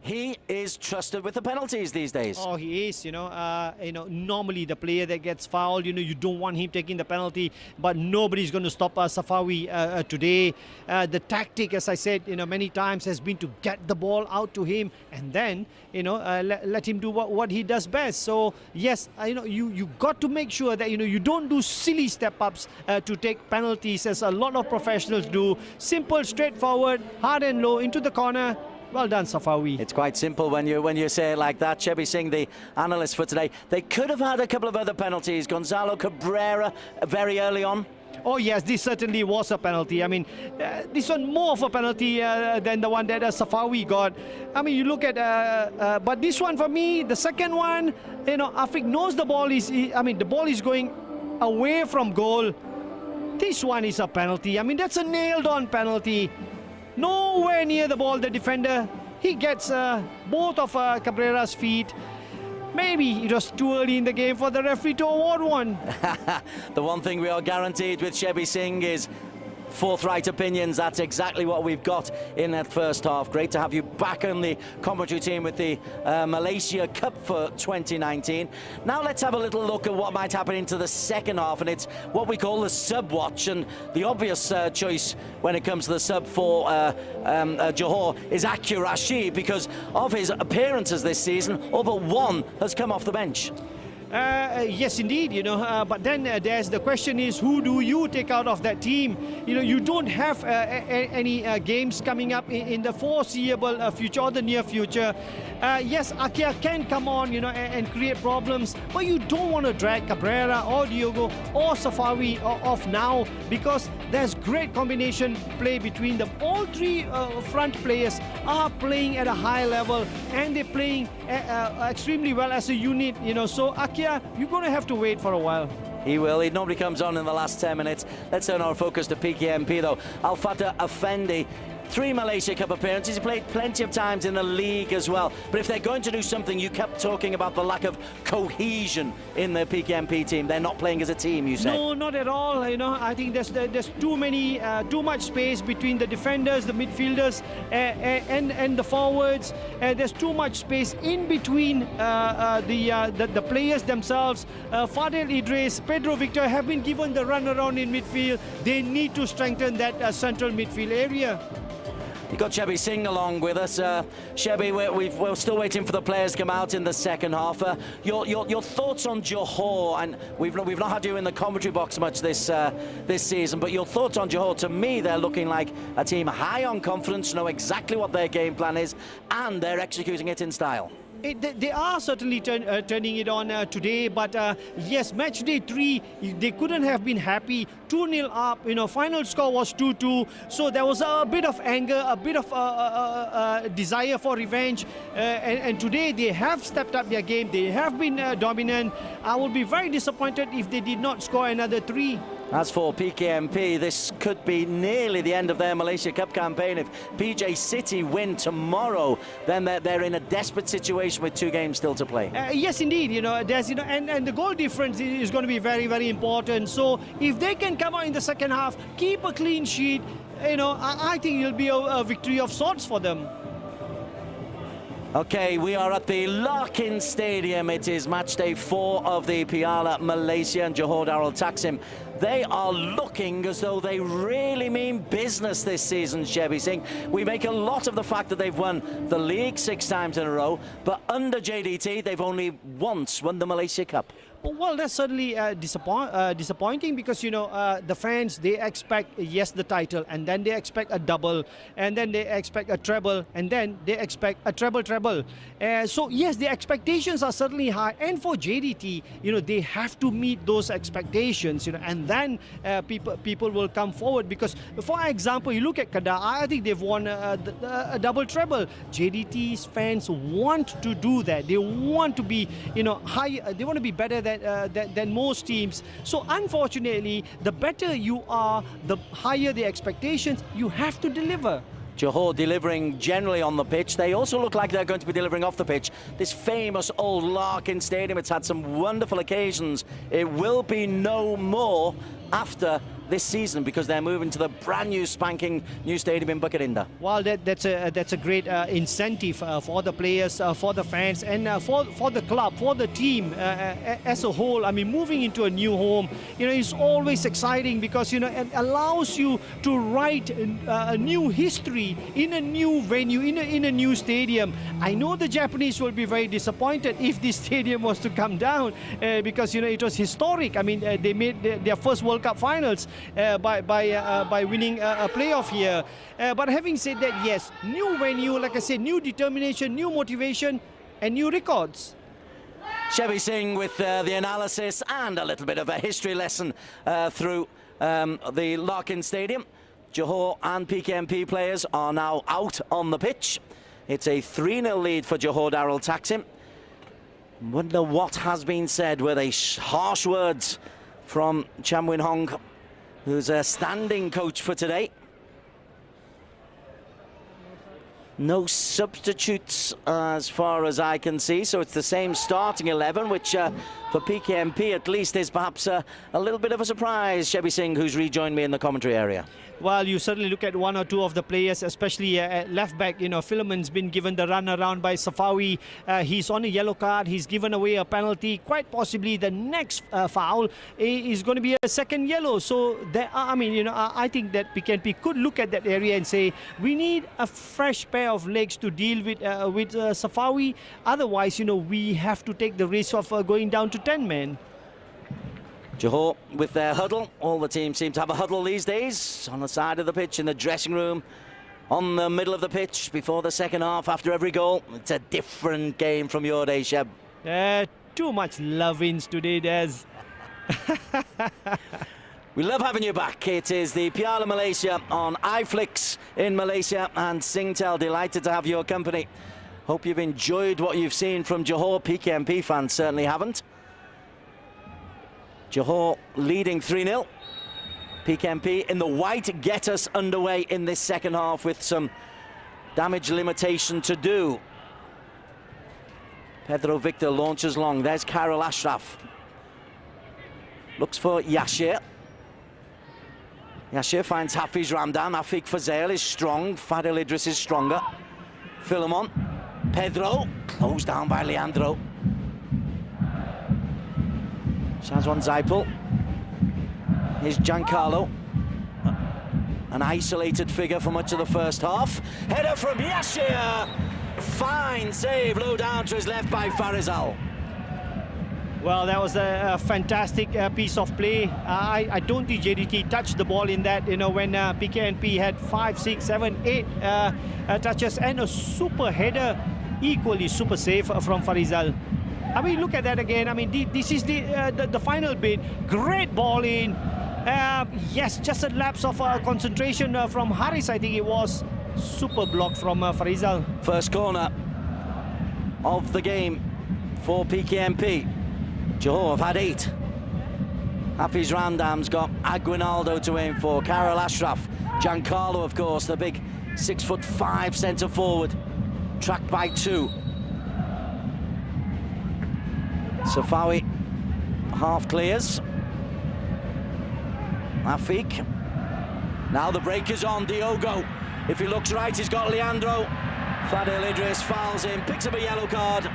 He is trusted with the penalties these days.
Oh, he is. Normally the player that gets fouled, you don't want him taking the penalty, but nobody's going to stop Safawi today. The tactic, as I said, many times, has been to get the ball out to him and then, let him do what he does best. So yes, you got to make sure that you don't do silly step-ups to take penalties, as a lot of professionals do. Simple, straightforward, hard and low into the corner. Well done, Safawi.
It's quite simple when you say it like that. Shebi Singh, the analyst for today. They could have had a couple of other penalties. Gonzalo Cabrera very early on.
Oh yes, this certainly was a penalty. I mean, this one more of a penalty than the one that Safawi got. I mean, you look at, but this one for me, the second one, Afiq knows the ball is, the ball is going away from goal. This one is a penalty. I mean, that's a nailed-on penalty. Nowhere near the ball, the defender. He gets both of Cabrera's feet. Maybe it was too early in the game for the referee to award one.
The one thing we are guaranteed with Shebi Singh is forthright opinions. That's exactly what we've got in that first half. Great to have you back on the commentary team with the Malaysia Cup for 2019. Now let's have a little look at what might happen into the second half, and it's what we call the sub watch. And the obvious choice when it comes to the sub for Johor is Akil Rashid, because of his appearances this season, all but one has come off the bench.
Yes, indeed, but then there's the question is, who do you take out of that team? You don't have any games coming up in the foreseeable future or the near future. Yes, Akia can come on, and create problems, but you don't want to drag Cabrera or Diogo or Safawi off now, because there's great combination play between them. All three front players are playing at a high level, and they're playing extremely well as a unit, so Akia, you're going to have to wait for a while.
He will. He normally comes on in the last 10 minutes. Let's turn our focus to PKMP though. Al Fatah Effendi 3 Malaysia Cup appearances. He played plenty of times in the league as well. But if they're going to do something, you kept talking about the lack of cohesion in the PKMP team. They're not playing as a team, you said.
No, not at all. You know, I think there's too much space between the defenders, the midfielders, and the forwards. There's too much space in between the players themselves. Fadil Idris, Pedro Victor have been given the run around in midfield. They need to strengthen that central midfield area.
You've got Shebi Singh along with us. Shebi, we're still waiting for the players to come out in the second half. Your thoughts on Johor, and we've not had you in the commentary box much this season, but your thoughts on Johor. To me, they're looking like a team high on confidence, know exactly what their game plan is, and they're executing it in style.
They are certainly turning it on today, but yes, match day 3, they couldn't have been happy. 2-0 up, you know, final score was 2-2, so there was a bit of anger, a bit of desire for revenge, and today they have stepped up their game. They have been dominant. I would be very disappointed if they did not score another 3.
As for PKMP, this could be nearly the end of their Malaysia Cup campaign. If PJ City win tomorrow, then they're in a desperate situation with 2 games still to play.
Yes, indeed. You know, there's and the goal difference is going to be very, very important. So if they can come out in the second half, keep a clean sheet, you know, I think it'll be a victory of sorts for them.
Okay, we are at the Larkin Stadium. It is match day 4 of the Piala Malaysia, and Johor Darul Taksim. They are looking as though they really mean business this season, Shebi Singh. We make a lot of the fact that they've won the league 6 times in a row, but under JDT, they've only once won the Malaysia Cup.
Well, that's certainly disappointing because, you know, the fans, they expect, yes, the title, and then they expect a double, and then they expect a treble, and then they expect a treble. So, yes, the expectations are certainly high, and for JDT, you know, they have to meet those expectations, you know, and then people will come forward because, for example, you look at Kedah, I think they've won a double treble. JDT's fans want to do that. They want to be, you know, high. They want to be better than most teams. So unfortunately, the better you are, the higher the expectations. You have to deliver.
Johor delivering generally on the pitch. They also look like they're going to be delivering off the pitch. This famous old Larkin Stadium, it's had some wonderful occasions. It will be no more after this season because they're moving to the brand new spanking new stadium in Bukit Indah.
Well, that's a great incentive for the players, for the fans, and for the club, for the team as a whole. I mean, moving into a new home, you know, it's always exciting because, you know, it allows you to write a new history in a new venue, in a new stadium. I know the Japanese will be very disappointed if this stadium was to come down because, you know, it was historic. I mean, they made their first World Cup finals by winning a playoff here. But having said that, yes, new venue, like I said, new determination, new motivation, and new records.
Shebi Singh with the analysis and a little bit of a history lesson through the Larkin Stadium. Johor and PKMP players are now out on the pitch. It's a 3-0 lead for Johor Darul Taksim. Wonder what has been said. Were they harsh words from Cham Win Hong, who's a standing coach for today? No substitutes as far as I can see, so it's the same starting 11, which for PKMP at least is perhaps a little bit of a surprise. Shebi Singh, who's rejoined me in the commentary area.
Well, you certainly look at one or two of the players, especially at left back. You know, Philemon's been given the run around by Safawi. He's on a yellow card. He's given away a penalty. Quite possibly the next foul is going to be a second yellow. So there are, I mean, you know, I think that PKMP could look at that area and say we need a fresh pair of legs to deal with Safawi. Otherwise, you know, we have to take the risk of going down to 10 men.
Johor with their huddle. All the teams seem to have a huddle these days. On the side of the pitch, in the dressing room, on the middle of the pitch, before the second half, after every goal. It's a different game from your day, Sheb.
Too much love-ins today, Des.
We love having you back. It is the Piala Malaysia on iFlix in Malaysia, and Singtel, delighted to have your company. Hope you've enjoyed what you've seen from Johor. PKMP fans certainly haven't. Johor leading 3-0. PKMP in the white get us underway in this second half with some damage limitation to do. Pedro Victor launches long. There's Khairul Ashraf. Looks for Yashir. Yashir finds Hafiz Ramdan. Afiq Fazale is strong. Fadil Idris is stronger. Philemon. Pedro. Closed down by Leandro. Shazwan Zaipel. Here's Giancarlo. An isolated figure for much of the first half. Header from Yashir. Fine save, low down to his left by Farizal.
Well, that was a fantastic piece of play. I don't think JDT touched the ball in that, when PKNP had 5, 6, 7, 8 touches, and a super header, equally super save from Farizal. I mean, look at that again. I mean, this is the final bit. Great ball in. Yes, just a lapse of concentration from Haris, I think it was. Super block from Farizal.
First corner of the game for PKMP. Johor have had 8. Hafiz Ramdan's got Aguinaldo to aim for. Khairul Ashraf. Giancarlo, of course, the big 6'5" centre forward. Tracked by 2. Safawi half clears. Afiq. Now the break is on. Diogo. If he looks right, he's got Leandro. Fadil Idris fouls him, picks up a yellow card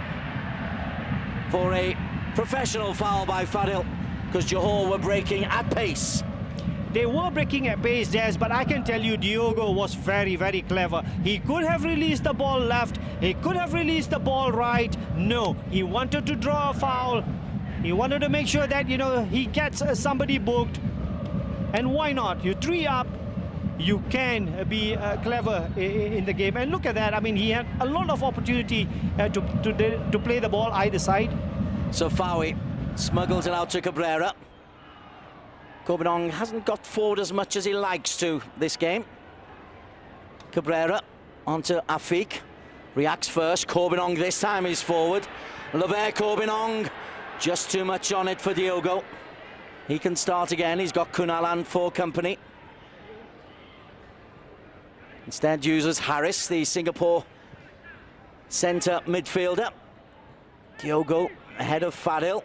for a professional foul by Fadil, because Johor were breaking at pace.
They were breaking at pace, Des, but I can tell you Diogo was very, very clever. He could have released the ball left. He could have released the ball right. No, he wanted to draw a foul. He wanted to make sure that, he gets somebody booked. And why not? You 3 up. You can be clever in the game. And look at that. I mean, he had a lot of opportunity to play the ball either side.
Safawi smuggles it out to Cabrera. Corbinong hasn't got forward as much as he likes to this game. Cabrera onto Afiq. Reacts first. Corbinong this time is forward. Levert Corbinong. Just too much on it for Diogo. He can start again. He's got Kunalan for company. Instead uses Haris, the Singapore centre midfielder. Diogo ahead of Fadil.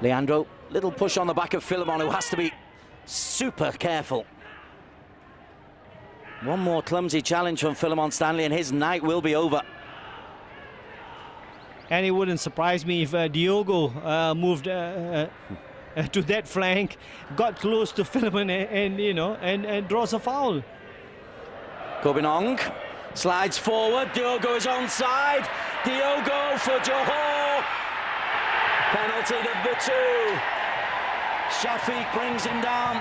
Leandro, little push on the back of Philemon, who has to be super careful. One more clumsy challenge from Philemon Stanley and his night will be over.
And it wouldn't surprise me if Diogo moved to that flank, got close to Philemon and draws a foul.
Corbinong slides forward. Diogo is onside. Diogo for Johor. Penalty number 2. Shafiq brings him down.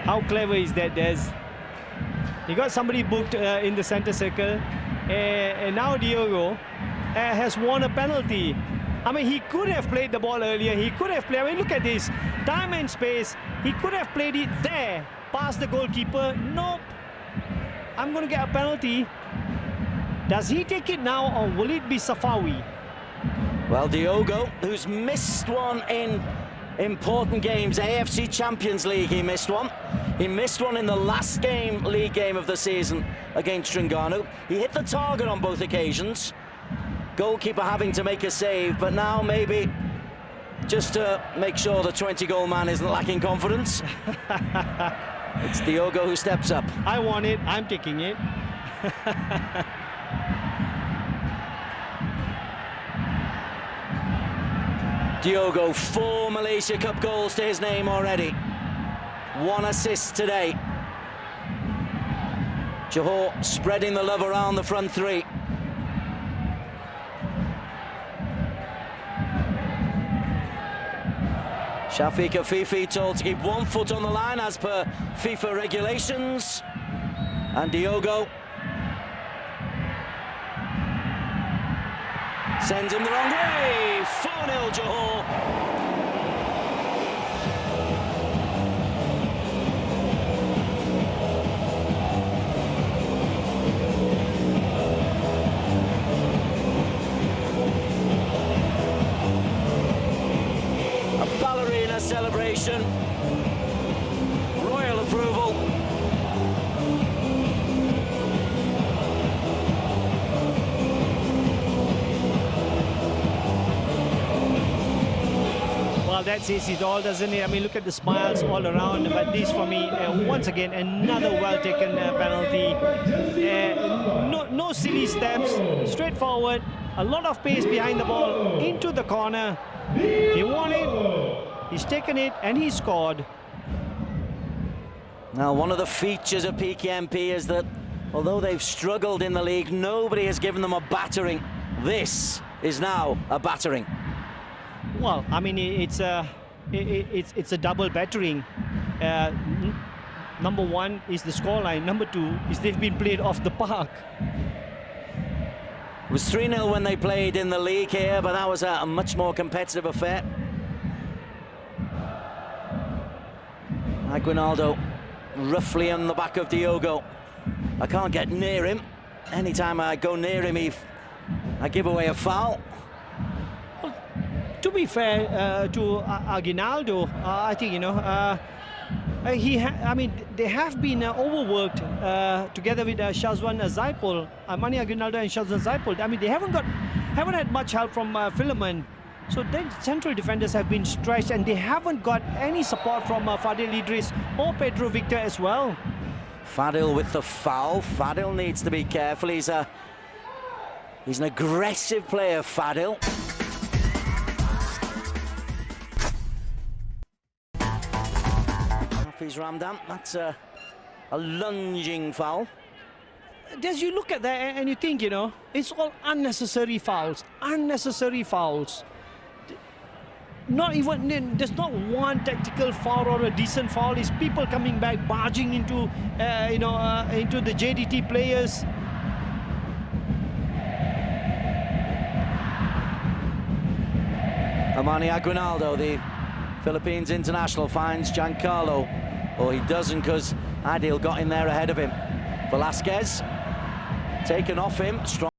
How clever is that, Des? He got somebody booked in the center circle, and now Diogo has won a penalty. I mean, he could have played the ball earlier. He could have played. I mean, look at this. Time and space. He could have played it there, past the goalkeeper. Nope. I'm going to get a penalty. Does he take it now, or will it be Safawi?
Well, Diogo, who's missed one in important games, AFC Champions League, he missed one. He missed one in the last league game of the season against Terengganu. He hit the target on both occasions. Goalkeeper having to make a save, but now maybe just to make sure the 20-goal man isn't lacking confidence. It's Diogo who steps up.
I want it. I'm taking it.
Diogo, 4 Malaysia Cup goals to his name already. 1 assist today. Johor spreading the love around the front 3. Shafiq Afifi told to keep 1 foot on the line as per FIFA regulations. And Diogo Sends him the wrong way. 4-0 Johor. A ballerina celebration. Royal approval.
Well, that says it all, doesn't it? I mean, look at the smiles all around. But this, for me, once again, another well-taken penalty. No silly steps, straightforward. A lot of pace behind the ball, into the corner. He won it, he's taken it, and he scored.
Now, one of the features of PKMP is that although they've struggled in the league, nobody has given them a battering. This is now a battering.
Well, I mean, it's a double battering. Number one is the scoreline. Number two is they've been played off the park.
It was 3-0 when they played in the league here, but that was a much more competitive affair. Aguinaldo roughly on the back of Diogo. I can't get near him. Anytime I go near him, I give away a foul.
Well, to be fair to Aguinaldo, I think, you know, I mean, they have been overworked together with Shazwan Zaipul, Mani Aguinaldo and Shazwan Zaipul. I mean, they haven't had much help from Philemon. So then central defenders have been stretched, and they haven't got any support from Fadil Idris or Pedro Victor as well.
Fadil with the foul. Fadil needs to be careful. He's an aggressive player, Fadil. Hafiz Ramdan, that's a lunging foul.
As you look at that and you think, you know, it's all unnecessary fouls. Unnecessary fouls. Not even, there's not one tactical foul or a decent foul. It's people coming back, barging into, into the JDT players.
Amani Aguinaldo, the Philippines international, finds Giancarlo. Or he doesn't, because Adil got in there ahead of him. Velasquez, taken off him. Strong.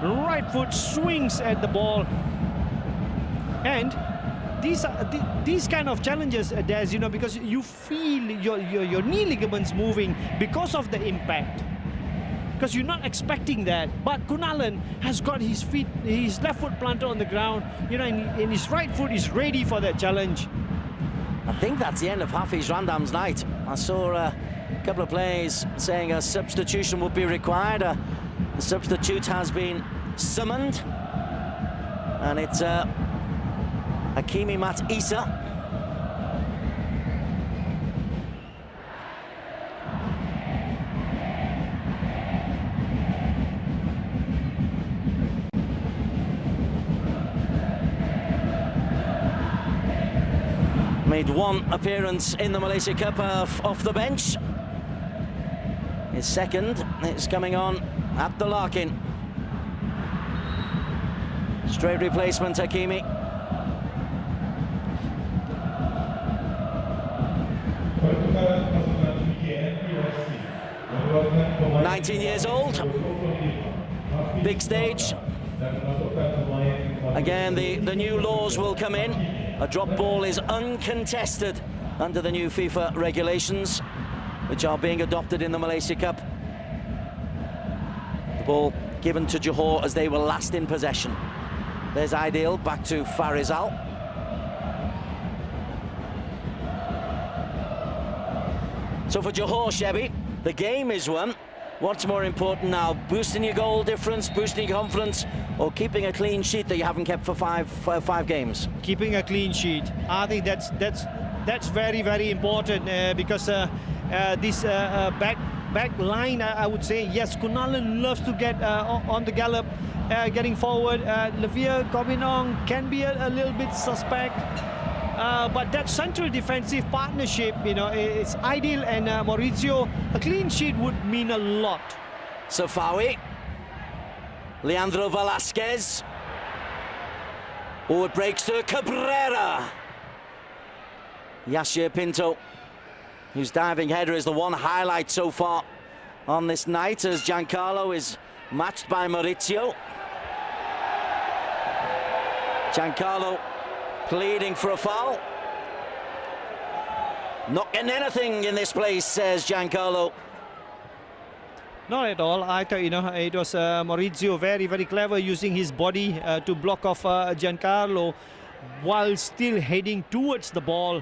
Right foot swings at the ball, and these kind of challenges, Des, you know, because you feel your knee ligaments moving because of the impact, because you're not expecting that. But Kunalan has got his left foot planted on the ground, you know, and his right foot is ready for that challenge.
I think that's the end of Hafiz Ramdan's night. I saw a couple of players saying a substitution would be required. The substitute has been summoned, and it's Hakimi Mat Isa. Made one appearance in the Malaysia Cup off the bench. His second, it's coming on at the Larkin. Straight replacement, Hakimi. "19 years old, big stage." Again, the new laws will come in. A drop ball is uncontested under the new FIFA regulations, which are being adopted in the Malaysia Cup. The ball given to Johor as they were last in possession. There's Aidil, back to Farizal. So for Johor, Shebby, the game is won. What's more important now, boosting your goal difference, boosting your confidence, or keeping a clean sheet that you haven't kept for five games?
Keeping a clean sheet. I think that's very, very important because this back line, I would say, yes, Kunalan loves to get on the gallop, getting forward. Levere Gobinong can be a little bit suspect. But that central defensive partnership, you know, it's ideal, and Maurizio, a clean sheet would mean a lot.
Safawi, Leandro Velasquez. Oh, it breaks to Cabrera. Yashir Pinto, whose diving header is the one highlight so far on this night, as Giancarlo is matched by Maurizio. Giancarlo pleading for a foul. Not getting anything in this place, says Giancarlo.
Not at all. I thought, you know, it was Maurizio very, very clever, using his body to block off Giancarlo while still heading towards the ball.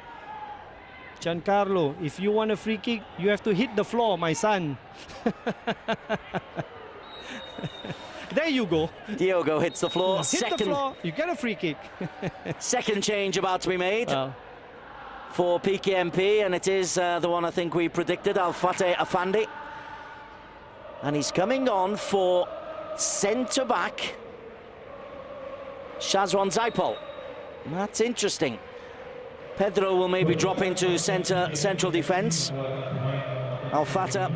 Giancarlo, if you want a free kick, you have to hit the floor, my son. There you go.
Diogo hits the floor.
Hit the floor, you get a free kick.
Second change about to be made for PKMP, and it is the one I think we predicted, Al-Fateh Afandi. And he's coming on for centre-back Shazwan Zaipol. That's interesting. Pedro will maybe drop into central defence. Al-Fateh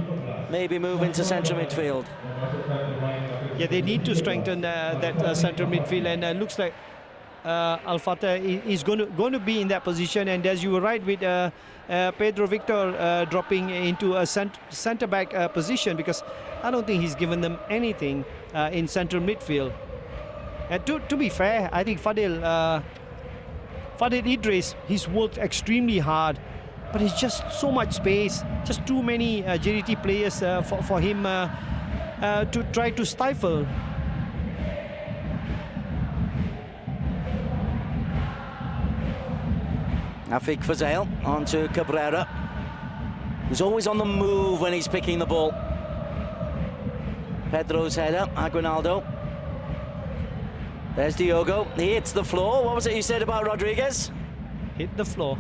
maybe move into central midfield.
Yeah, they need to strengthen that central midfield, and looks like Al-Fateh is going to be in that position. And as you were right with Pedro Victor dropping into a centre-back position, because I don't think he's given them anything in central midfield. And to be fair, I think Fadil Idris, he's worked extremely hard, but it's just so much space, just too many JDT players for him to try to stifle.
Afik Fazale onto Cabrera. He's always on the move when he's picking the ball. Pedro's header, Aguinaldo. There's Diogo. He hits the floor. What was it you said about Rodriguez?
Hit the floor.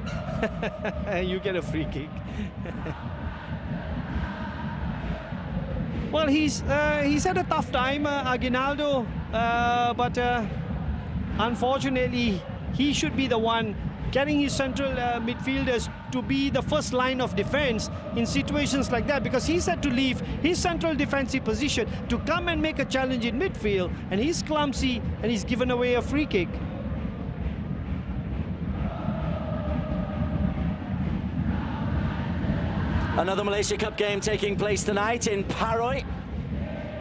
You get a free kick. Well, he's had a tough time, Aguinaldo, but unfortunately, he should be the one getting his central midfielders to be the first line of defense in situations like that, because he's had to leave his central defensive position to come and make a challenge in midfield, and he's clumsy and he's given away a free kick.
Another Malaysia Cup game taking place tonight in Paroi,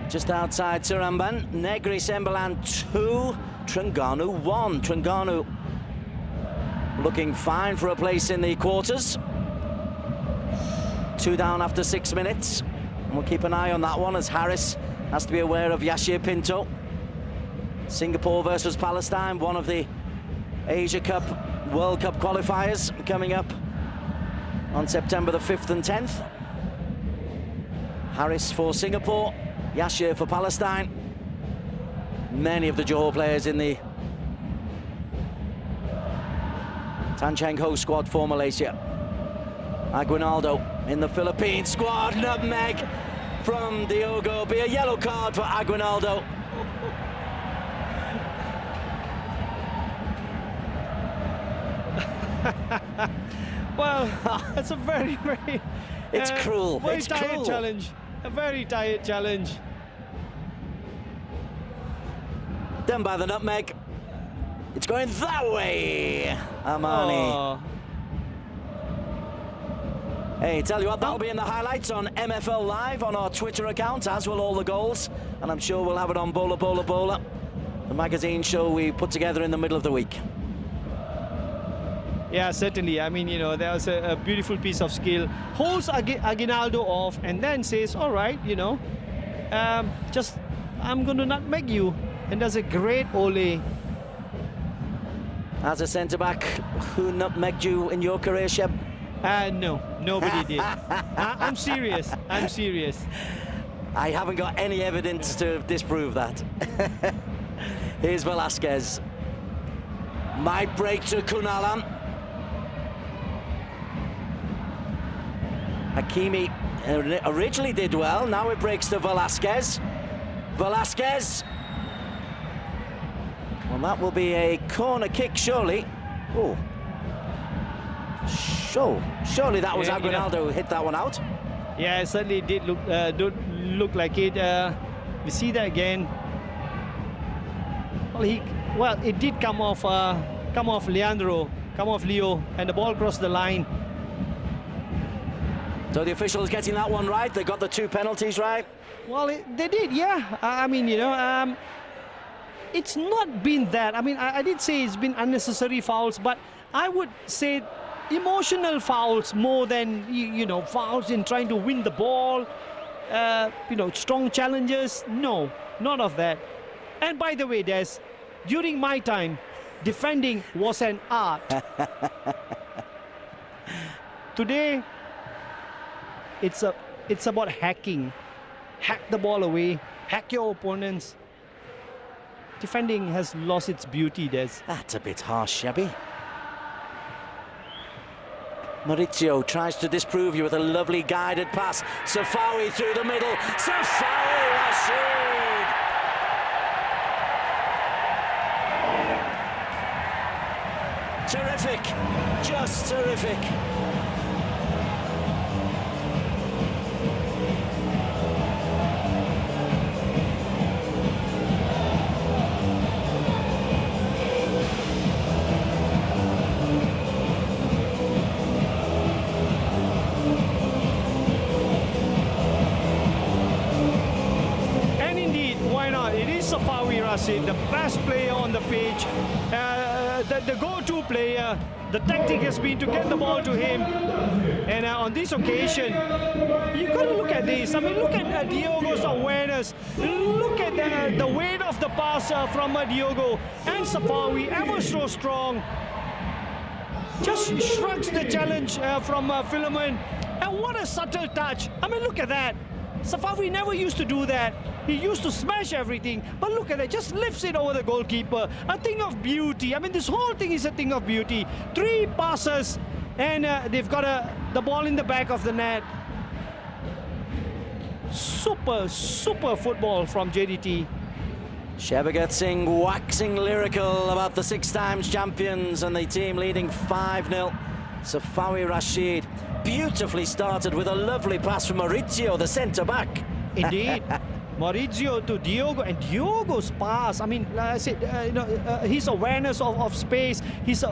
just outside Seramban. Negri Sembilan 2, Terengganu 1. Terengganu looking fine for a place in the quarters. 2 down after 6 minutes. And we'll keep an eye on that one, as Harris has to be aware of Yashir Pinto. Singapore versus Palestine, one of the Asia Cup World Cup qualifiers coming up on September the 5th and 10th. Harris for Singapore, Yashir for Palestine. Many of the Johor players in the Tan Cheng Ho squad for Malaysia. Aguinaldo in the Philippine squad. Nutmeg from Diogo. Be a yellow card for Aguinaldo.
Well, it's a very, very...
It's cruel.
Very
it's
tired
cruel.
challenge. A very tired challenge.
Done by the nutmeg. It's going that way, Amani.
Oh.
Hey, tell you what, that'll be in the highlights on MFL Live on our Twitter account, as will all the goals. And I'm sure we'll have it on Bola Bola Bola, the magazine show we put together in the middle of the week.
Yeah, certainly. I mean, you know, there was a beautiful piece of skill. Holds Aguinaldo off and then says, all right, you know, I'm going to nutmeg you. And does a great ole.
As a centre-back, who nutmegged you in your career, Sheb?
No, nobody did. I'm serious. I'm serious.
I haven't got any evidence to disprove that. Here's Velasquez. Might break to Kunalan. Hakimi originally did well, now it breaks to Velasquez. Velasquez. Well, that will be a corner kick, surely. Oh. Surely that was Aguinaldo who hit that one out.
Yeah, it certainly did look like it. We see that again. Well, it did come off Leo, and the ball crossed the line.
So the officials getting that one right. They got the 2 penalties right.
Well, they did, yeah. I mean, you know, it's not been that. I mean, I did say it's been unnecessary fouls, but I would say emotional fouls more than, you know, fouls in trying to win the ball, you know, strong challenges. No, none of that. And by the way, Des, during my time, defending was an art. Today, it's about hacking. Hack the ball away, hack your opponents. Defending has lost its beauty, Des.
That's a bit harsh, Shabby. Maurizio tries to disprove you with a lovely guided pass. Safawi through the middle. Safawi Rashid! Terrific. Just terrific.
The best player on the pitch, the go-to player. The tactic has been to get the ball to him, and on this occasion, you got to look at this. I mean, look at Diogo's awareness. Look at the weight of the pass from Diogo, and Safawi, ever so strong, just shrugs the challenge from Philemon. And what a subtle touch! I mean, look at that. Safawi never used to do that. He used to smash everything, but look at that, just lifts it over the goalkeeper. A thing of beauty. I mean, this whole thing is a thing of beauty. 3 passes, and they've got the ball in the back of the net. Super football from JDT.
Shebagat Singh waxing lyrical about the 6 times champions and the team leading 5-0. Safawi Rashid beautifully started with a lovely pass from Maurizio, the centre-back.
Indeed. Maurizio to Diogo, and Diogo's pass, I mean, like I said, his awareness of space, his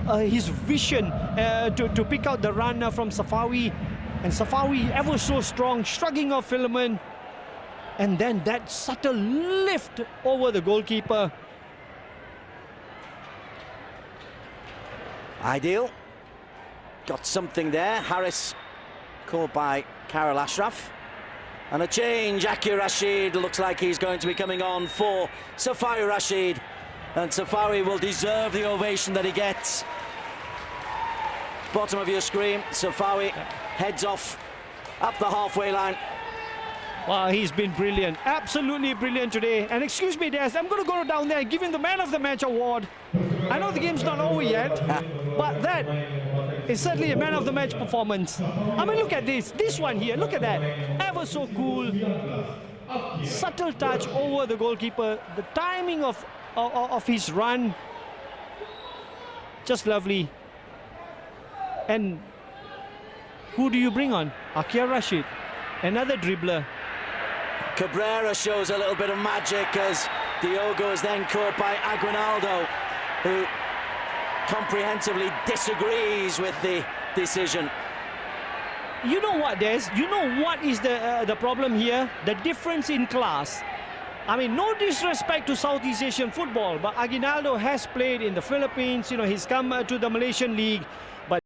vision to pick out the runner from Safawi, and Safawi ever so strong, shrugging off Philemon, and then that subtle lift over the goalkeeper.
Ideal. Got something there. Harris caught by Karel Ashraf. And a change. Akir Rashid looks like he's going to be coming on for Safawi Rashid. And Safawi will deserve the ovation that he gets. Bottom of your screen, Safawi heads off up the halfway line.
Wow, he's been brilliant. Absolutely brilliant today. And excuse me, Des, I'm going to go down there and give him the Man of the Match award. I know the game's not over yet, but that is certainly a Man of the Match performance. I mean, look at this. This one here, look at that. Ever so cool. Subtle touch over the goalkeeper. The timing of his run. Just lovely. And who do you bring on? Akir Rashid. Another dribbler.
Cabrera shows a little bit of magic as Diogo is then caught by Aguinaldo, who comprehensively disagrees with the decision.
You know what, Des? You know what is the problem here? The difference in class. I mean, no disrespect to Southeast Asian football, but Aguinaldo has played in the Philippines. You know, he's come to the Malaysian League.